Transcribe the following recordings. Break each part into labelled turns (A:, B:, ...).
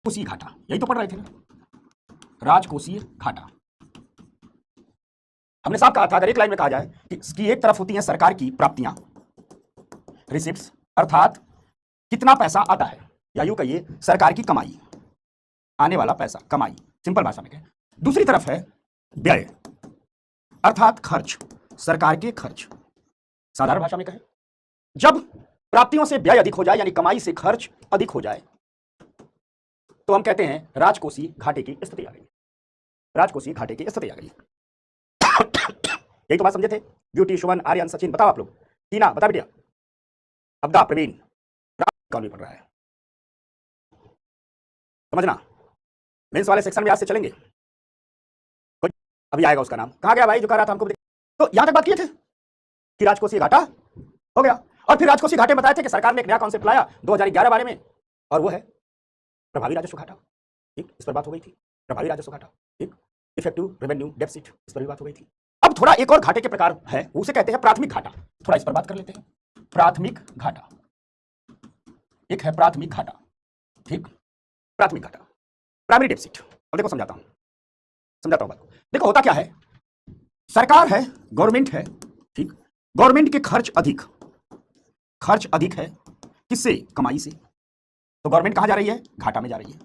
A: कोसीय घाटा, यही तो पढ़ रहे थे ना, राजकोषीय घाटा। हमने साफ कहा था अगर एक लाइन में कहा जाए कि एक तरफ होती हैं सरकार की प्राप्तियां, रिसिप्ट्स, अर्थात कितना पैसा आता है, या यूं कहिए सरकार की कमाई, आने वाला पैसा, कमाई सिंपल भाषा में कहें। दूसरी तरफ है व्यय, अर्थात खर्च, सरकार के खर्च। साधारण भाषा में कहें, जब प्राप्तियों से व्यय अधिक हो जाए यानी कमाई से खर्च अधिक हो जाए तो हम कहते हैं राजकोषीय घाटे की स्थिति आ गई, राजकोषीय घाटे की स्थिति आ गई। यही तो बात समझे थे। ब्यूटी, शुभन, आर्यन, सचिन, बताओ आप लोग। टीना बता बेटिया, अब्दा, प्रवीण, कौन भी पढ़ रहा है, समझना। मेंस वाले सेक्शन में आज से चलेंगे, कोई अभी आएगा, उसका नाम कहां गया भाई जो कह रहा था हमको। तो यहां तक बात किए थे कि राजकोषीय घाटा हो गया, और फिर राजकोषीय घाटे बताए थे कि सरकार ने एक नया कॉन्सेप्ट लाया 2011 बारे में, और वो है प्रभावी राजस्व घाटा। ठीक, इस पर बात हो गई थी, प्रभावी राजस्व घाटा। ठीक, इफेक्टिव रेवेन्यू डेफिसिट, इस पर भी बात हो गई थी। अब थोड़ा एक और घाटे के प्रकार है, उसे कहते हैं प्राथमिक घाटा। थोड़ा इस पर बात कर लेते हैं। प्राथमिक घाटा, एक है प्राथमिक घाटा। ठीक, प्राथमिक घाटा, प्राइमरी डेफिसिट। अब देखो समझाता हूं बात को। देखो होता क्या है, सरकार है, गवर्नमेंट है, ठीक, गवर्नमेंट के खर्च अधिक है, किससे? कमाई से। तो गवर्नमेंट कहां जा रही है? घाटा में जा रही है,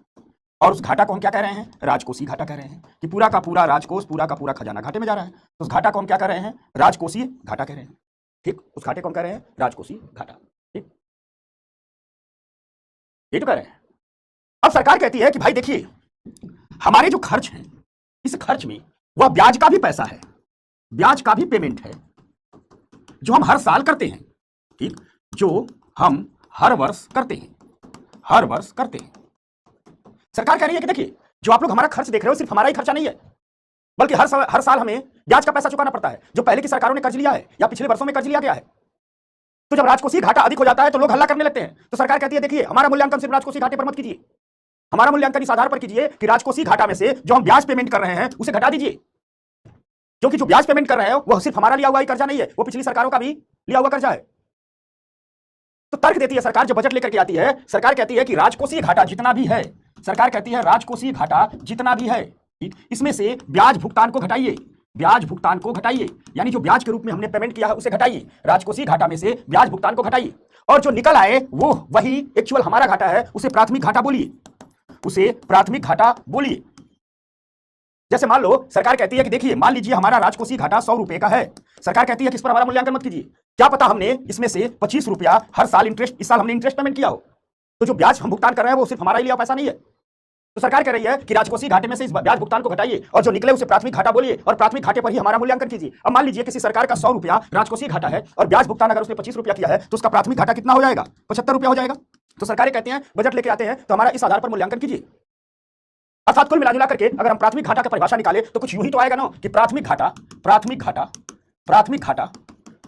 A: और उस घाटा को हम क्या कह रहे हैं? राजकोषीय घाटा कह रहे हैं, कि पूरा का पूरा राजकोष, पूरा का पूरा खजाना घाटे में जा रहा है। तो उस घाटा को हम क्या कह रहे हैं? राजकोषीय घाटा कह रहे हैं। ठीक, उस घाटे को हम कह रहे हैं राजकोषीय घाटा। ठीक, ये तो कह रहे हैं। अब सरकार कहती है कि भाई देखिए, हमारे जो खर्च हैं, इस खर्च में वह ब्याज का भी पैसा है, ब्याज का भी पेमेंट है, जो हम हर साल करते हैं। ठीक, जो हम हर वर्ष करते हैं, हर वर्ष करते हैं। सरकार कह रही है कि देखिए, जो आप लोग हमारा खर्च देख रहे हो, सिर्फ हमारा ही खर्चा नहीं है, बल्कि हर साल हमें ब्याज का पैसा चुकाना पड़ता है, जो पहले की सरकारों ने कर्ज लिया है या पिछले वर्षों में कर्ज लिया गया है। तो जब राजकोषीय घाटा अधिक हो जाता है तो लोग हल्ला करने लगते हैं। तो सरकार कहती है देखिए, हमारा मूल्यांकन सिर्फ राजकोषीय घाटे पर मत कीजिए, हमारा मूल्यांकन इस आधार पर कीजिए कि राजकोषीय घाटा में से जो हम ब्याज पेमेंट कर रहे हैं उसे घटा दीजिए, क्योंकि जो ब्याज पेमेंट कर रहे हो वह सिर्फ हमारा लिया हुआ ही कर्जा नहीं है, वो पिछली सरकारों का भी लिया हुआ कर्जा है। तो तर्क देती है सरकार, जब बजट लेकर के आती है, सरकार कहती है कि राजकोषीय घाटा जितना भी है, सरकार कहती है राजकोषीय घाटा जितना भी है, इसमें से ब्याज भुगतान को घटाइए, ब्याज भुगतान को घटाइए, यानी जो ब्याज के रूप में हमने पेमेंट किया है उसे घटाइए, राजकोषीय घाटा में से ब्याज भुगतान को घटाइए, और जो निकल आए वो वही एक्चुअल हमारा घाटा है, उसे प्राथमिक घाटा बोलिए, उसे प्राथमिक घाटा बोलिए। जैसे मान लो सरकार कहती है कि देखिए, मान लीजिए हमारा राजकोषीय घाटा 100 रुपए का है, सरकार कहती है कि इस पर हमारा मूल्यांकन मत कीजिए, क्या पता हमने इसमें से 25 रुपया हर साल इंटरेस्ट, इस साल हमने इंटरेस्ट पेमेंट किया हो, तो जो ब्याज हम भुगतान कर रहे हैं वो सिर्फ हमारा ही लिया पैसा नहीं है। तो सरकार कह रही है कि राजकोषीय घाटे में से इस ब्याज भुगतान को घटाइए, और जो निकले उसे प्राथमिक घाटा बोलिए, और प्राथमिक घाटे पर ही हमारा मूल्यांकन कीजिए। अब मान लीजिए किसी सरकार का 100 रुपया राजकोषीय घाटा है, और ब्याज भुगतान अगर उसने 25 रुपया किया है, तो उसका प्राथमिक घाटा कितना हो जाएगा? 75 रुपया हो जाएगा। तो सरकारें कहती हैं बजट लेके आते हैं तो हमारा इस आधार पर मूल्यांकन कीजिए। अर्थात कुल मिला करके अगर हम प्राथमिक घाटा की परिभाषा निकाले तो कुछ यूं ही तो आएगा ना कि प्राथमिक घाटा, प्राथमिक घाटा, प्राथमिक घाटा,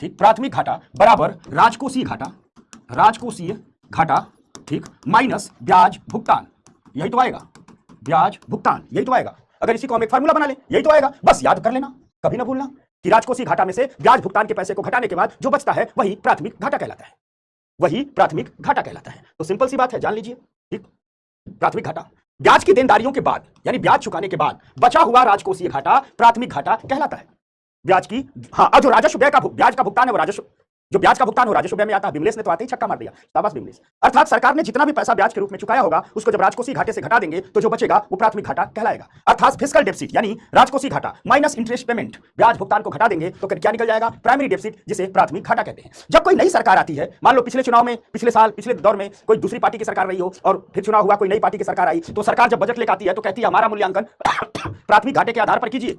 A: ठीक, प्राथमिक घाटा बराबर राजकोषीय घाटा, राजकोषीय घाटा, ठीक, माइनस ब्याज भुगतान, यही तो आएगा, ब्याज भुगतान, यही तो आएगा। अगर इसी को हम एक फार्मूला बना ले, यही तो आएगा। बस याद कर लेना, कभी ना भूलना कि राजकोषीय घाटा में से ब्याज भुगतान के पैसे को घटाने के बाद जो बचता है वही प्राथमिक घाटा कहलाता है, वही प्राथमिक घाटा कहलाता है। तो सिंपल सी बात है, जान लीजिए। ठीक, प्राथमिक घाटा ब्याज की देनदारियों के बाद, यानी ब्याज चुकाने के बाद बचा हुआ राजकोषीय घाटा प्राथमिक घाटा कहलाता है। ब्याज की, हाँ, जो राजस्व व्यय का ब्याज का भुगतान है वो राजस्व, जो ब्याज का भुगतान हो राजस्व व्यय में आता है। बिमलेश ने तो आते ही छक्का मार दिया, शाबाश बिमलेश। अर्थात सरकार ने जितना भी पैसा ब्याज के रूप में चुकाया होगा उसको जब राजकोषीय घाटे से घटा देंगे तो जो बचेगा वो प्राथमिक घाटा कहलाएगा। अर्थात फिस्कल डेफिसिट यानी राजकोषीय घाटा माइनस इंटरेस्ट पेमेंट, ब्याज भुगतान को घटा देंगे तो क्या निकल जाएगा? प्राइमरी डेफिसिट, जिसे प्राथमिक घाटा कहते हैं। जब कोई नई सरकार आती है, मान लो पिछले चुनाव में, पिछले साल, पिछले दौर में कोई दूसरी पार्टी की सरकार रही हो और फिर चुनाव हुआ, कोई नई पार्टी की सरकार आई, तो सरकार जब बजट लेकर आती है तो कहती है हमारा मूल्यांकन प्राथमिक घाटे के आधार पर कीजिए।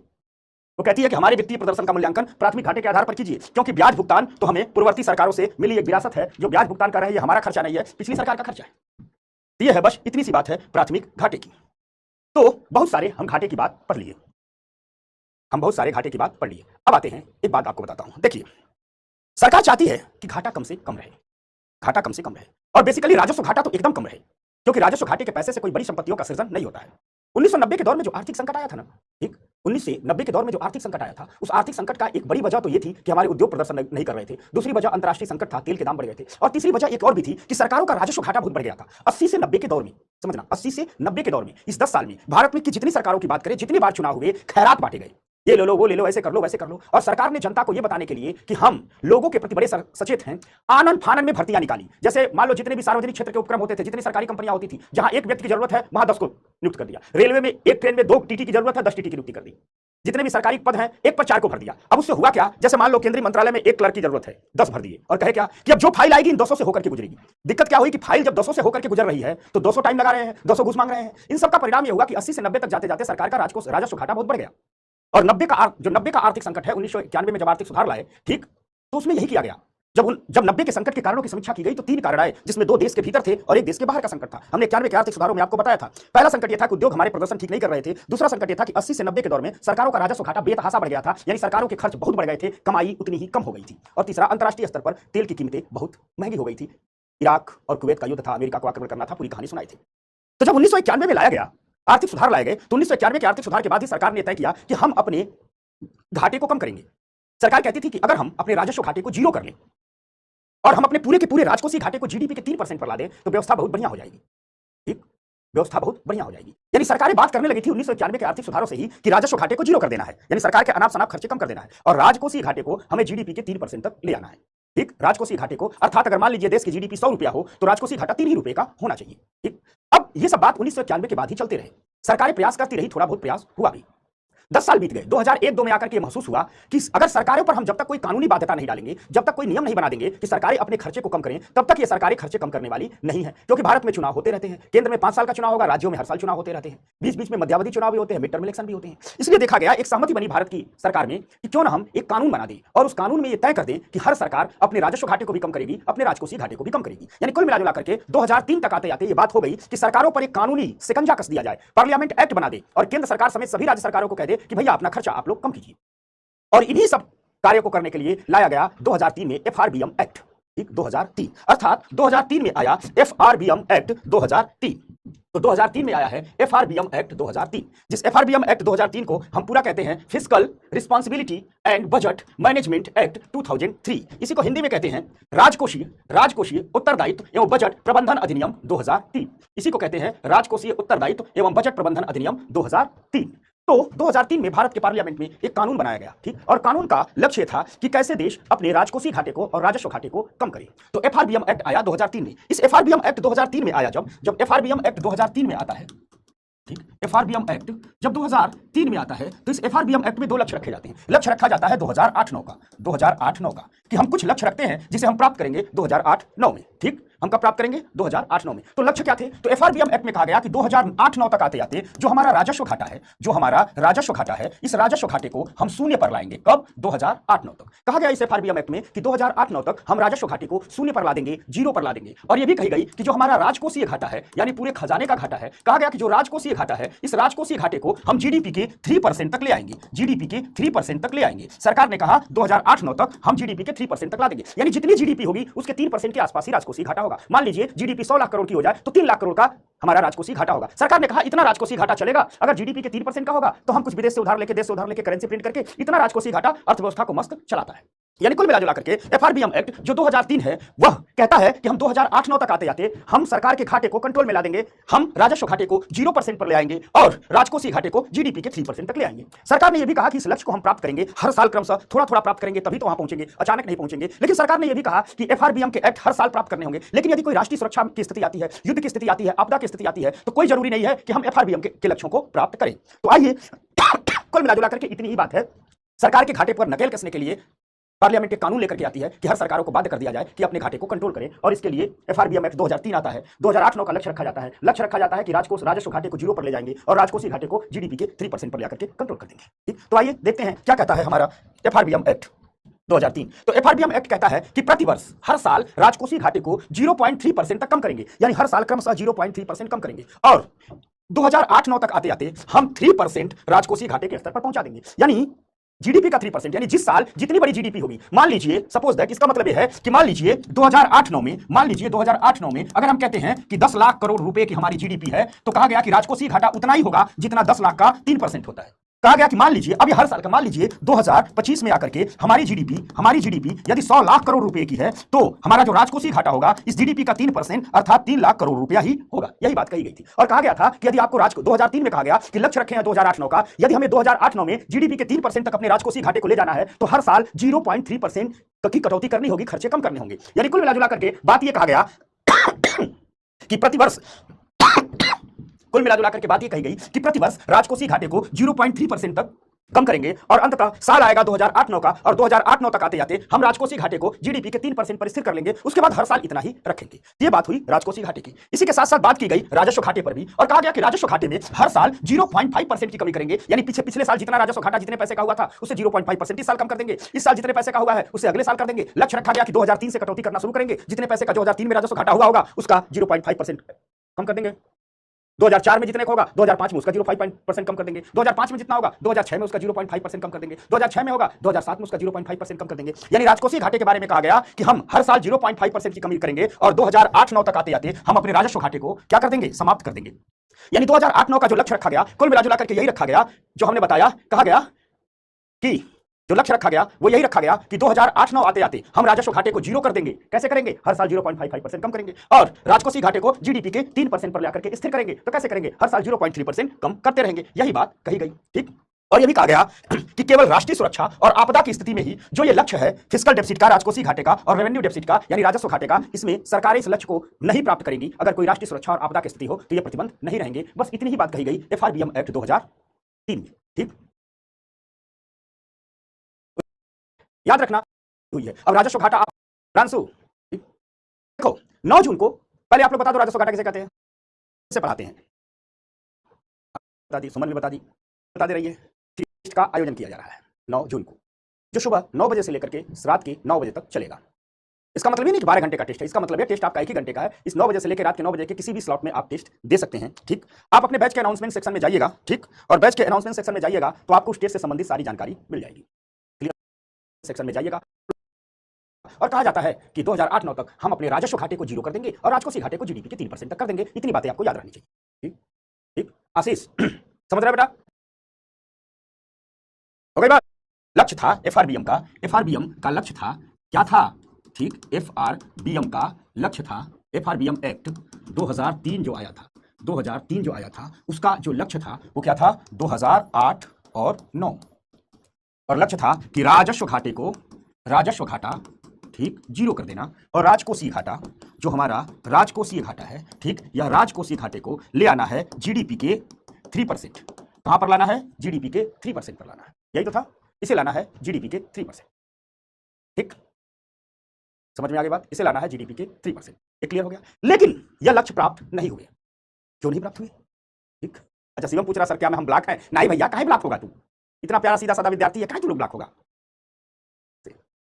A: वो कहती है कि हमारे वित्तीय प्रदर्शन का मूल्यांकन प्राथमिक घाटे के आधार पर कीजिए, क्योंकि ब्याज भुगतान तो हमें पूर्ववर्ती सरकारों से मिली एक विरासत है। जो ब्याज भुगतान कर रहे हैं ये हमारा खर्चा नहीं है, पिछली सरकार का खर्चा है। ये है, बस इतनी सी बात है प्राथमिक घाटे की। तो बहुत सारे हम घाटे की बात पढ़ लिए, हम बहुत सारे घाटे की बात पढ़ लिए। अब आते हैं, एक बात आपको बताता हूं। देखिए, सरकार चाहती है कि घाटा कम से कम रहे, घाटा कम से कम रहे, और बेसिकली राजस्व घाटा तो एकदम कम रहे, क्योंकि राजस्व घाटे के पैसे से कोई बड़ी संपत्तियों का सृजन नहीं होता है। 1990 के दौर में जो आर्थिक संकट आया था ना, ठीक, 1990 के दौर में जो आर्थिक संकट आया था, उस आर्थिक संकट का एक बड़ी वजह तो ये थी कि हमारे उद्योग प्रदर्शन नहीं कर रहे थे। दूसरी वजह अंतर्राष्ट्रीय संकट था, तेल के दाम बढ़ गए थे। और तीसरी वजह एक और भी थी कि सरकारों का राजस्व घाटा बहुत बढ़ गया था। 80 से 90 के दौर में, समझना, 80 से 90 के दौर में, इस 10 साल में भारत में की जितनी सरकारों की बात करें, जितनी बार चुनाव हुए, खैरात बांटे गए, ये ले लो, वो ले लो, ऐसे कर लो, वैसे कर लो। और सरकार ने जनता को ये बताने के लिए कि हम लोगों के प्रति बड़े सचेत हैं, आनन फानन में भर्तियां निकाली। जैसे मान लो जितने भी सार्वजनिक क्षेत्र के उपक्रम होते थे, जितनी सरकारी कंपनियां होती थी, जहां एक व्यक्ति की जरूरत है वहां 10 को नियुक्त कर दिया। रेलवे में एक ट्रेन में 2 टीटी की जरूरत है, 10 टीटी की नियुक्ति कर दी। जितने भी सरकारी पद हैं, एक पर 4 को भर दिया। अब उससे हुआ क्या, जैसे मान लो केंद्रीय मंत्रालय में एक क्लर्क की जरूरत है, 10 भर दिए, और कहे क्या कि अब जो फाइल आएगी इन 200 से होकर के गुजरेगी। दिक्कत क्या हुई कि फाइल जब 200 से होकर के गुजर रही है तो 200 टाइम लगा रहे हैं, 200 घूस मांग रहे हैं। इन सब का परिणाम यह हुआ कि 80 से 90 तक जाते जाते सरकार का राजस्व घाटा बहुत बढ़ गया। और 90 का आर्थिक संकट है, 1991 में जब आर्थिक सुधार लाए, ठीक, तो उसमें यही किया गया। जब 90 के संकट के कारणों की समीक्षा की गई तो 3 कारण आए, जिसमें 2 देश के भीतर थे और एक देश के बाहर का संकट था। हमने 91 के आर्थिक सुधारों में आपको बताया था। पहला संकट यह था कि उद्योग हमारे प्रदर्शन ठीक नहीं कर रहे थे। दूसरा संकट यह था कि 80 से 90 के दौर में सरकारों का राजस्व घाटा बेतहाशा बढ़ गया था, यानी सरकारों के खर्च बहुत बढ़ गए थे, कमाई उतनी ही कम हो गई थी। और तीसरा, अंतर्राष्ट्रीय स्तर पर तेल की कीमतें बहुत महंगी हो गई थी। इराक और कुवैत का युद्ध था, अमेरिका को आक्रमण करना था, पूरी कहानी सुनाई थी। तो जब 1991 में लाया गया, आर्थिक सुधार लाए गए, तो 1991 के आर्थिक सुधार के बाद ही सरकार ने तय किया कि हम अपने घाटे को कम करेंगे। सरकार कहती थी कि अगर हम अपने राजस्व घाटे को जीरो कर लें और हम अपने पूरे के पूरे राजकोषीय घाटे को जीडीपी के 3% पर ला दें तो व्यवस्था बहुत बढ़िया हो जाएगी। ठीक, व्यवस्था बहुत बढ़िया हो जाएगी। यानी सरकारें बात करने लगी थी 1991 के आर्थिक सुधारों से ही कि राजस्व घाटे को जीरो कर देना है, यानी सरकार के अनाप शनाप खर्चे कम कर देना है और राजकोषीय घाटे को हमें जीडीपी के 3% तक ले आना है। ठीक, राजकोषीय घाटे को, अर्थात अगर मान लीजिए देश की जीडीपी 100 रुपया हो तो राजकोषीय घाटा 3 ही रुपए का होना चाहिए। ठीक, अब ये सब बात 1991 के बाद ही चलते रहे, सरकारें प्रयास करती रही, थोड़ा बहुत प्रयास हुआ भी। 10 साल बीत गए। 2001-2 में आकर के महसूस हुआ कि अगर सरकारों पर हम जब तक कोई कानूनी बाध्यता नहीं डालेंगे, जब तक कोई नियम नहीं बना देंगे कि सरकारें अपने खर्चे को कम करें, तब तक ये सरकारें खर्चे कम करने वाली नहीं है। क्योंकि भारत में चुनाव होते रहते हैं, केंद्र में 5 साल का चुनाव होगा, राज्यों में हर साल चुनाव होते रहते हैं, बीच बीच में मध्यावधि चुनाव भी होते हैं, मिड टर्म इलेक्शन भी होते हैं। इसलिए देखा गया, एक सहमति बनी भारत की सरकार में कि क्यों ना हम एक कानून बना दें और उस कानून में ये तय कर दें कि हर सरकार अपने राजस्व घाटे को भी कम करेगी, अपने राजकोषीय घाटे को भी कम करेगी। यानी कुल मिला जुला करके 2003 तक आते आते ये बात हो गई कि सरकारों पर एक कानूनी शिकंजा कस दिया जाए, पार्लियामेंट एक्ट बना दे और केंद्र सरकार समेत सभी राज्य सरकारों को कह दे कि भैया अपना खर्चा आप लोग कम कीजिए। और इन्हीं सब कार्यों को करने के लिए लाया गया 2003 में एफआरबीएम एक्ट। ठीक, 2003, अर्थात 2003 में आया एफआरबीएम एक्ट 2003। तो 2003 में आया है एफआरबीएम एक्ट 2003, जिस एफआरबीएम एक्ट 2003 को हम पूरा कहते हैं fiscal responsibility and budget management act 2003। इसी को हिंदी में कहते हैं राजकोषीय उत्तरदायित्व एवं बजट प्रबंधन अधिनियम 2003। इसी को कहते हैं राजकोषीय उत्तरदायित्व एवं बजट प्रबंधन अधिनियम 2003। तो 2003 में भारत के पार्लियामेंट में एक कानून बनाया गया। ठीक, और कानून का लक्ष्य था कि कैसे देश अपने राजकोषीय घाटे को और राजस्व घाटे को कम करे। तो एफआरबीएम एक्ट आया 2003 में। इस एफआरबीएम एक्ट 2003 में आया, जब एफआरबीएम एक्ट 2003 में आता है, ठीक, एफआरबीएम एक्ट जब 2003 में आता है तो इस एफआरबीएम एक्ट में 2 लक्ष्य रखे जाते हैं। लक्ष्य रखा जाता है 2008-9 का कि हम कुछ लक्ष्य रखते हैं जिसे हम प्राप्त करेंगे 2008-9 में। ठीक, हम कब प्राप्त करेंगे? 2008-9 में। तो लक्ष्य क्या थे? तो एफआरबीएम एक्ट में कहा गया कि 2008-9 तक आते आते जो हमारा राजस्व घाटा है, इस राजस्व घाटे को हम शून्य पर लाएंगे। कब? 2008-9 तक। कहा गया इस एफआरबीएम एक्ट में कि 2008-9 तक हम राजस्व घाटे को शून्य पर ला देंगे, 0 पर ला देंगे। और यह भी कही गई कि जो हमारा राजकोषीय घाटा है, यानी पूरे खजाने का घाटा है, कहा गया कि जो राजकोषीय घाटा है, इस राजकोषीय घाटे को हम जीडीपी के 3% तक ले आएंगे, जीडीपी के 3% तक ले आएंगे। सरकार ने कहा 2008-9 तक हम जीडीपी के 3% तक ला देंगे, यानी जितनी जीडीपी होगी उसके 3% के आसपास ही राजकोषीय घाटा होगा। मान लीजिए जीडीपी 100 लाख करोड़ की हो जाए तो 3 लाख करोड़ का हमारा राजकोषीय घाटा होगा। सरकार ने कहा इतना राजकोषीय घाटा चलेगा, अगर जीडीपी के 3% का होगा तो हम कुछ विदेश से उधार लेके, देश से उधार लेके, करेंसी प्रिंट करके इतना राजकोषीय घाटा अर्थव्यवस्था को मस्त चलाता है। यानी कुल मिला करके एफआरबीएम एक्ट जो 2003 है वह कहता है कि हम 2008-9 तक आते आते हम सरकार के घाटे को कंट्रोल में ला देंगे, हम राजस्व घाटे को 0% पर ले आएंगे और राजकोषीय घाटे को जीडीपी के 3% तक ले आएंगे। सरकार ने यह भी कहा कि इस लक्ष्य को हम प्राप्त करेंगे, हर साल क्रमशः थोड़ा थोड़ा प्राप्त करेंगे, तभी तो वहां पहुंचेंगे, अचानक नहीं पहुंचेंगे। लेकिन सरकार ने यह भी कहा कि एफआरबीएम के एक्ट हर साल प्राप्त करने होंगे, लेकिन यदि कोई राष्ट्रीय सुरक्षा की स्थिति आती है, युद्ध की स्थिति आती है, आपदा की स्थिति आती है, तो कोई जरूरी नहीं है कि हम एफआरबीएम के लक्ष्यों को प्राप्त करें। तो आइए कुल मिला करके इतनी ही बात है। सरकार के घाटे पर नकेल कसने के लिए पार्लियामेंट के कानून लेकर के आती है कि हर सरकारों को बाध्य कर दिया जाए कि अपने घाटे को कंट्रोल करें, और इसके लिए एफआरबीएम एक्ट 2003 आता है। 2008-9 का लक्ष्य रखा जाता है। लक्ष्य रखा जाता है कि राजस्व घाटे को 0 पर ले जाएंगे और राजकोषीय घाटे को जीडीपी के 3% पर लेकर के कंट्रोल कर देंगे। ठीक, तो आइए देखते हैं क्या कहता है हमारा एफआरबीएम एक्ट 2003। तो एफआरबीएम एक्ट कहता है कि प्रतिवर्ष हर साल राजकोषीय घाटे को 0.3% तक कम करेंगे, यानी हर साल क्रमशः 0.3% कम करेंगे, और 2008-9 तक आते आते हम 3% राजकोषीय घाटे के स्तर पर पहुंचा देंगे। यानी जीडीपी का 3%, यानी जिस साल जितनी बड़ी जीडीपी होगी, मान लीजिए सपोज दैट, इसका मतलब यह है कि मान लीजिए 2008-9 में, मान लीजिए 2008-9 में अगर हम कहते हैं कि 10 लाख करोड़ रुपए की हमारी जीडीपी है, तो कहा गया कि राजकोषीय घाटा उतना ही होगा जितना 10 लाख का 3% होता है। कहा गया कि मान लीजिए, अब ये हर साल का, मान लीजिए 2025 में आकर के हमारी जीडीपी यदि 100 लाख करोड़ रुपए की है, तो हमारा जो राजकोषीय घाटा होगा इस जीडीपी का 3% अर्थात 3 लाख करोड़ रुपया ही होगा। यही बात कही गई थी। और कहा गया था कि यदि आपको 2003 में कहा गया कि लक्ष्य रखे हैं 2008-9 का, यदि हमें 2008-9 में जीडीपी के 3% तक अपने राजकोषीय घाटे को ले जाना है, तो हर साल 0.3% की कटौती करनी होगी, खर्चे कम करने होंगे। यानी कुल मिलाजुला करके बात यह कहा गया कि प्रतिवर्ष कुल मिलाजुला करके बात यह कही गई कि प्रतिवर्ष राजकोषीय घाटे को 0.3% तक कम करेंगे, और अंततः साल आएगा 2008-9 का, और 2008-9 तक आते जाते हम राजकोषीय घाटे को जीडीपी के 3% पर स्थिर कर लेंगे। उसके बाद हर साल इतना ही रखेंगे। ये बात हुई राजकोषीय घाटे की। इसी के साथ साथ बात की गई राजस्व घाटे पर भी, और कहा गया कि राजस्व घाटे में हर साल 0.5% की कमी करेंगे। यानी पिछले साल जितना राजस्व घाटा जितने पैसे का हुआ था उससे 0.5% इस साल कम कर देंगे। इस साल जितने पैसे का हुआ है उससे अगले साल कर देंगे। लक्ष्य रखा गया कि 2003 से कटौती करना शुरू करेंगे। जितने पैसे का 2003 में राजस्व घाटा हुआ होगा उसका 0.5% कम कर देंगे। 2004 में जितने का होगा 2005 में उसका 0.5% कम कर देंगे। 2005 में जितना होगा 2006 में उसका 0.5% कम कर देंगे। 2006 में होगा 2007 में उसका 0.5% कम कर देंगे। यानी राजकोषीय घाटे के बारे में कहा गया कि हम हर साल 0.5% की कमी करेंगे, और 2008-9 तक आते आते हम अपने राजस्व घाटे को क्या कर देंगे, समाप्त कर देंगे। यानी 2008-9 का जो लक्ष्य रखा गया, कुल मिलाजुला करके यही रखा गया जो हमने बताया। कहा गया कि जो लक्ष्य रखा गया वो यही रखा गया कि 2008-9 आते आते हम राजस्व घाटे को जीरो कर देंगे। कैसे करेंगे? हर साल 0.55% कम करेंगे, और राजकोषीय घाटे को जीडीपी के 3% पर लाकर के स्थिर करेंगे। तो कैसे करेंगे? हर साल 0.3% कम करते रहेंगे। यही बात कही गई। ठीक, और यह भी कहा गया कि केवल राष्ट्रीय सुरक्षा और आपदा की स्थिति में ही जो ये लक्ष्य है फिस्कल डेफिसिट का, राजकोषीय घाटे का और रेवेन्यू डेफिसिट का, यानी राजस्व घाटे का, इसमें सरकारें इस लक्ष्य को नहीं प्राप्त करेंगी। अगर कोई राष्ट्रीय सुरक्षा और आपदा की स्थिति हो तो ये प्रतिबंध नहीं रहेंगे। बस इतनी ही बात कही गई एफआरबीएम एक्ट 2003 में। ठीक, याद रखना हुई है। अब राजस्व घाटा रांसु देखो, 9 जून को, पहले आप लोग बता दो राजस्व घाटा किसे कहते हैं, किसे पढ़ाते हैं? बता दी, सुमन भी बता दी, बता दे रही है। टेस्ट का आयोजन किया जा रहा है 9 जून को, जो सुबह 9 बजे से लेकर के रात के 9 बजे तक चलेगा। इसका मतलब ये नहीं कि 12 घंटे का टेस्ट है। इसका मतलब है टेस्ट आपका 1 ही घंटे का है। इस 9 बजे से लेकर रात के 9 बजे के किसी भी स्लॉट में आप टेस्ट दे सकते हैं। ठीक, आप अपने बैच के अनाउंसमेंट सेक्शन में जाइएगा। ठीक, और बैच के अनाउंसमेंट सेक्शन में जाइएगा तो आपको उस टेस्ट से संबंधित सारी जानकारी मिल जाएगी। सेक्शन में जाइएगा, और कहा जाता है कि 2008-9 तक हम अपने राजस्व घाटे को जीरो कर देंगे और राजकोषीय घाटे को जीडीपी के 3% तक कर देंगे। इतनी बातें आपको याद रखनी चाहिए। ठीक ठीक, आशीष समझ रहे बेटा? हो गई बात? लक्ष्य था एफआरबीएम का लक्ष्य था, क्या था? ठीक, एफआरबीएम का लक्ष्य था, एफआरबीएम एक्ट 2003 जो आया था उसका जो लक्ष्य था वो क्या था? 2008 और 9, और लक्ष्य था कि राजस्व घाटा ठीक जीरो कर देना, और राजकोषीय घाटा, जो हमारा राजकोषीय घाटा है, ठीक, या राजकोषीय घाटे को ले आना है जीडीपी के 3%। कहां पर लाना है? जीडीपी के 3% पर लाना है। यही तो था, इसे लाना है जीडीपी के 3%। ठीक, समझ में आ गई बात? इसे लाना है जीडीपी के 3%। ये क्लियर हो गया। लेकिन यह लक्ष्य प्राप्त नहीं हुए। क्यों नहीं प्राप्त हुए? ठीक, अच्छा, शिवम पूछ रहा सर क्या हम ब्लॉक हैं? नहीं भैया, काहे ब्लॉक होगा? तू इतना प्यारा सीधा साधा विद्यार्थी है, काहे तू लोग ब्लॉक होगा?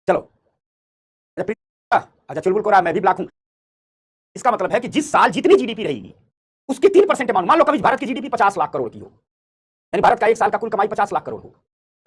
A: चलो, अच्छा, चुलबुल को रहा मैं भी ब्लॉक हूं। इसका मतलब है कि जिस साल जितनी जीडीपी रहेगी उसके 3% अमाउंट, मान लो कभी भारत की जीडीपी 50 लाख करोड़ की हो, यानी भारत का एक साल का कुल कमाई 50 लाख करोड़ हो,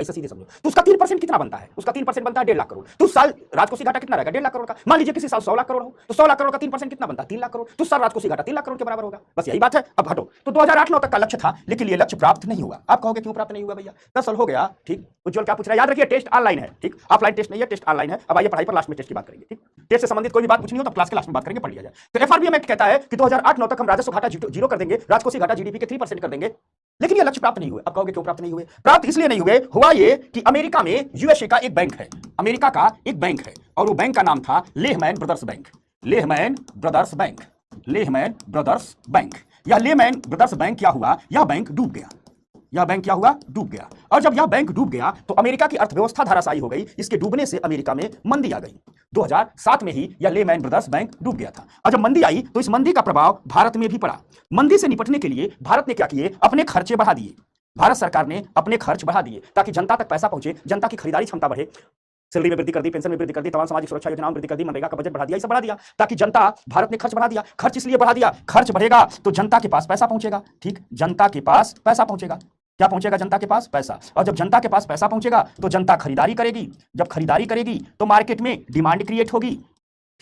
A: ऐसा सीधे समझो, तो उसका 3% कितना बनता है? उसका 3% बनता है 1.5 लाख करोड़। तो साल राजकोषीय घाटा कितना रहेगा? 1.5 लाख करोड़ का। मान लीजिए किसी साल 100 लाख करोड़ हो, तो 100 लाख करोड़ का 3% कितना बनता है? 3 लाख करोड़। तो साल राजकोषीय घाटा 3 लाख करोड़ के बराबर होगा। बस यही बात है। अब हटो, तो 2008-9 तक का लक्ष्य था, लेकिन ये लक्ष्य प्राप्त नहीं हुआ। आप कहोगे क्यों प्राप्त नहीं हुआ भैया? दरअसल हो गया। ठीक, उज्जवल क्या पूछ रहा है? याद रखिए, टेस्ट ऑनलाइन है। ठीक, ऑफलाइन टेस्ट नहीं है, टेस्ट ऑनलाइन है। अब आइए पढ़ाई पर लास्ट में टेस्ट की बात करेंगे। ठीक, टेस्ट से संबंधित कोई भी बात पूछनी हो तो क्लास के लास्ट में बात करेंगे, पढ़ लिया जाए। तो एफआरबीएम एक्ट कहता है कि 2008-9 तक हम राजस्व घाटा जीरो कर देंगे, राजकोषीय घाटा जीडीपी के 3% कर देंगे, लेकिन ये लक्ष्य प्राप्त नहीं हुए। अब कहोगे क्यों प्राप्त नहीं हुए? प्राप्त इसलिए नहीं हुए, हुआ ये कि अमेरिका में यूएसए का एक बैंक है, अमेरिका का एक बैंक है, और वो बैंक का नाम था Lehman brothers bank. Lehman brothers bank, Lehman brothers bank. यह लेहमैन ब्रदर्स बैंक क्या हुआ? यह बैंक डूब गया। यह बैंक क्या हुआ? डूब गया। और जब यह बैंक डूब गया तो अमेरिका की अर्थव्यवस्था धराशायी हो गई। इसके डूबने से अमेरिका में मंदी आ गई। 2007 में ही यह लेहमैन ब्रदर्स बैंक डूब गया था। और जब मंदी आई तो इस मंदी का प्रभाव भारत में भी पड़ा। मंदी से निपटने के लिए भारत ने क्या किए? अपने खर्चे बढ़ा दिए। भारत सरकार ने अपने खर्च बढ़ा दिए ताकि जनता तक पैसा पहुंचे, जनता की खरीदारी क्षमता बढ़े। सैलरी में वृद्धि कर दी, पेंशन में वृद्धि कर दी, तमाम सामाजिक सुरक्षा योजनाओं में वृद्धि कर दी, मनरेगा का बजट बढ़ा दिया, ये सब बढ़ा दिया ताकि जनता, भारत ने खर्च बढ़ा दिया। खर्च इसलिए बढ़ा दिया, खर्च बढ़ेगा तो जनता के पास पैसा पहुंचेगा। ठीक, जनता के पास पैसा पहुंचेगा। क्या पहुंचेगा जनता के पास? पैसा। और जब जनता के पास पैसा पहुंचेगा तो जनता खरीदारी करेगी, जब खरीदारी करेगी तो मार्केट में डिमांड क्रिएट होगी।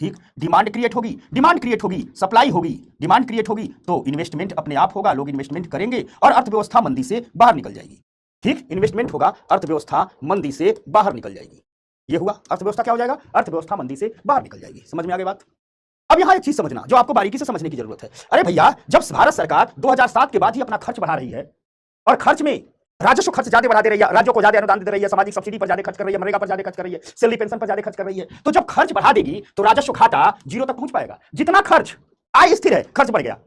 A: ठीक, डिमांड क्रिएट होगी, डिमांड क्रिएट होगी, सप्लाई होगी, डिमांड क्रिएट होगी तो इन्वेस्टमेंट अपने आप होगा, लोग इन्वेस्टमेंट करेंगे और अर्थव्यवस्था मंदी से बाहर निकल जाएगी। ठीक, इन्वेस्टमेंट होगा, अर्थव्यवस्था मंदी से बाहर निकल जाएगी। ये हुआ, अर्थव्यवस्था क्या हो जाएगा? अर्थव्यवस्था मंदी से बाहर निकल जाएगी। समझ में आ गई बात? अब यहां एक चीज समझना जो आपको बारीकी से समझने की जरूरत है। अरे भैया, जब भारत सरकार 2007 के बाद ही अपना खर्च बढ़ा रही है और खर्च में राजस्व खर्च ज्यादा बढ़ा दे रही है, राज्यों को ज्यादा अनुदान दे रही है, सामाजिक सब्सिडी पर ज्यादा खर्च कर रही है, मनरेगा पर ज्यादा खर्च कर रही है, सैलरी पेंशन पर ज्यादा खर्च कर रही है, तो जब खर्च बढ़ा देगी तो राजस्व घाटा जीरो तक पहुंच पाएगा। जितना खर्च, आय स्थिर है, खर्च बढ़ गया।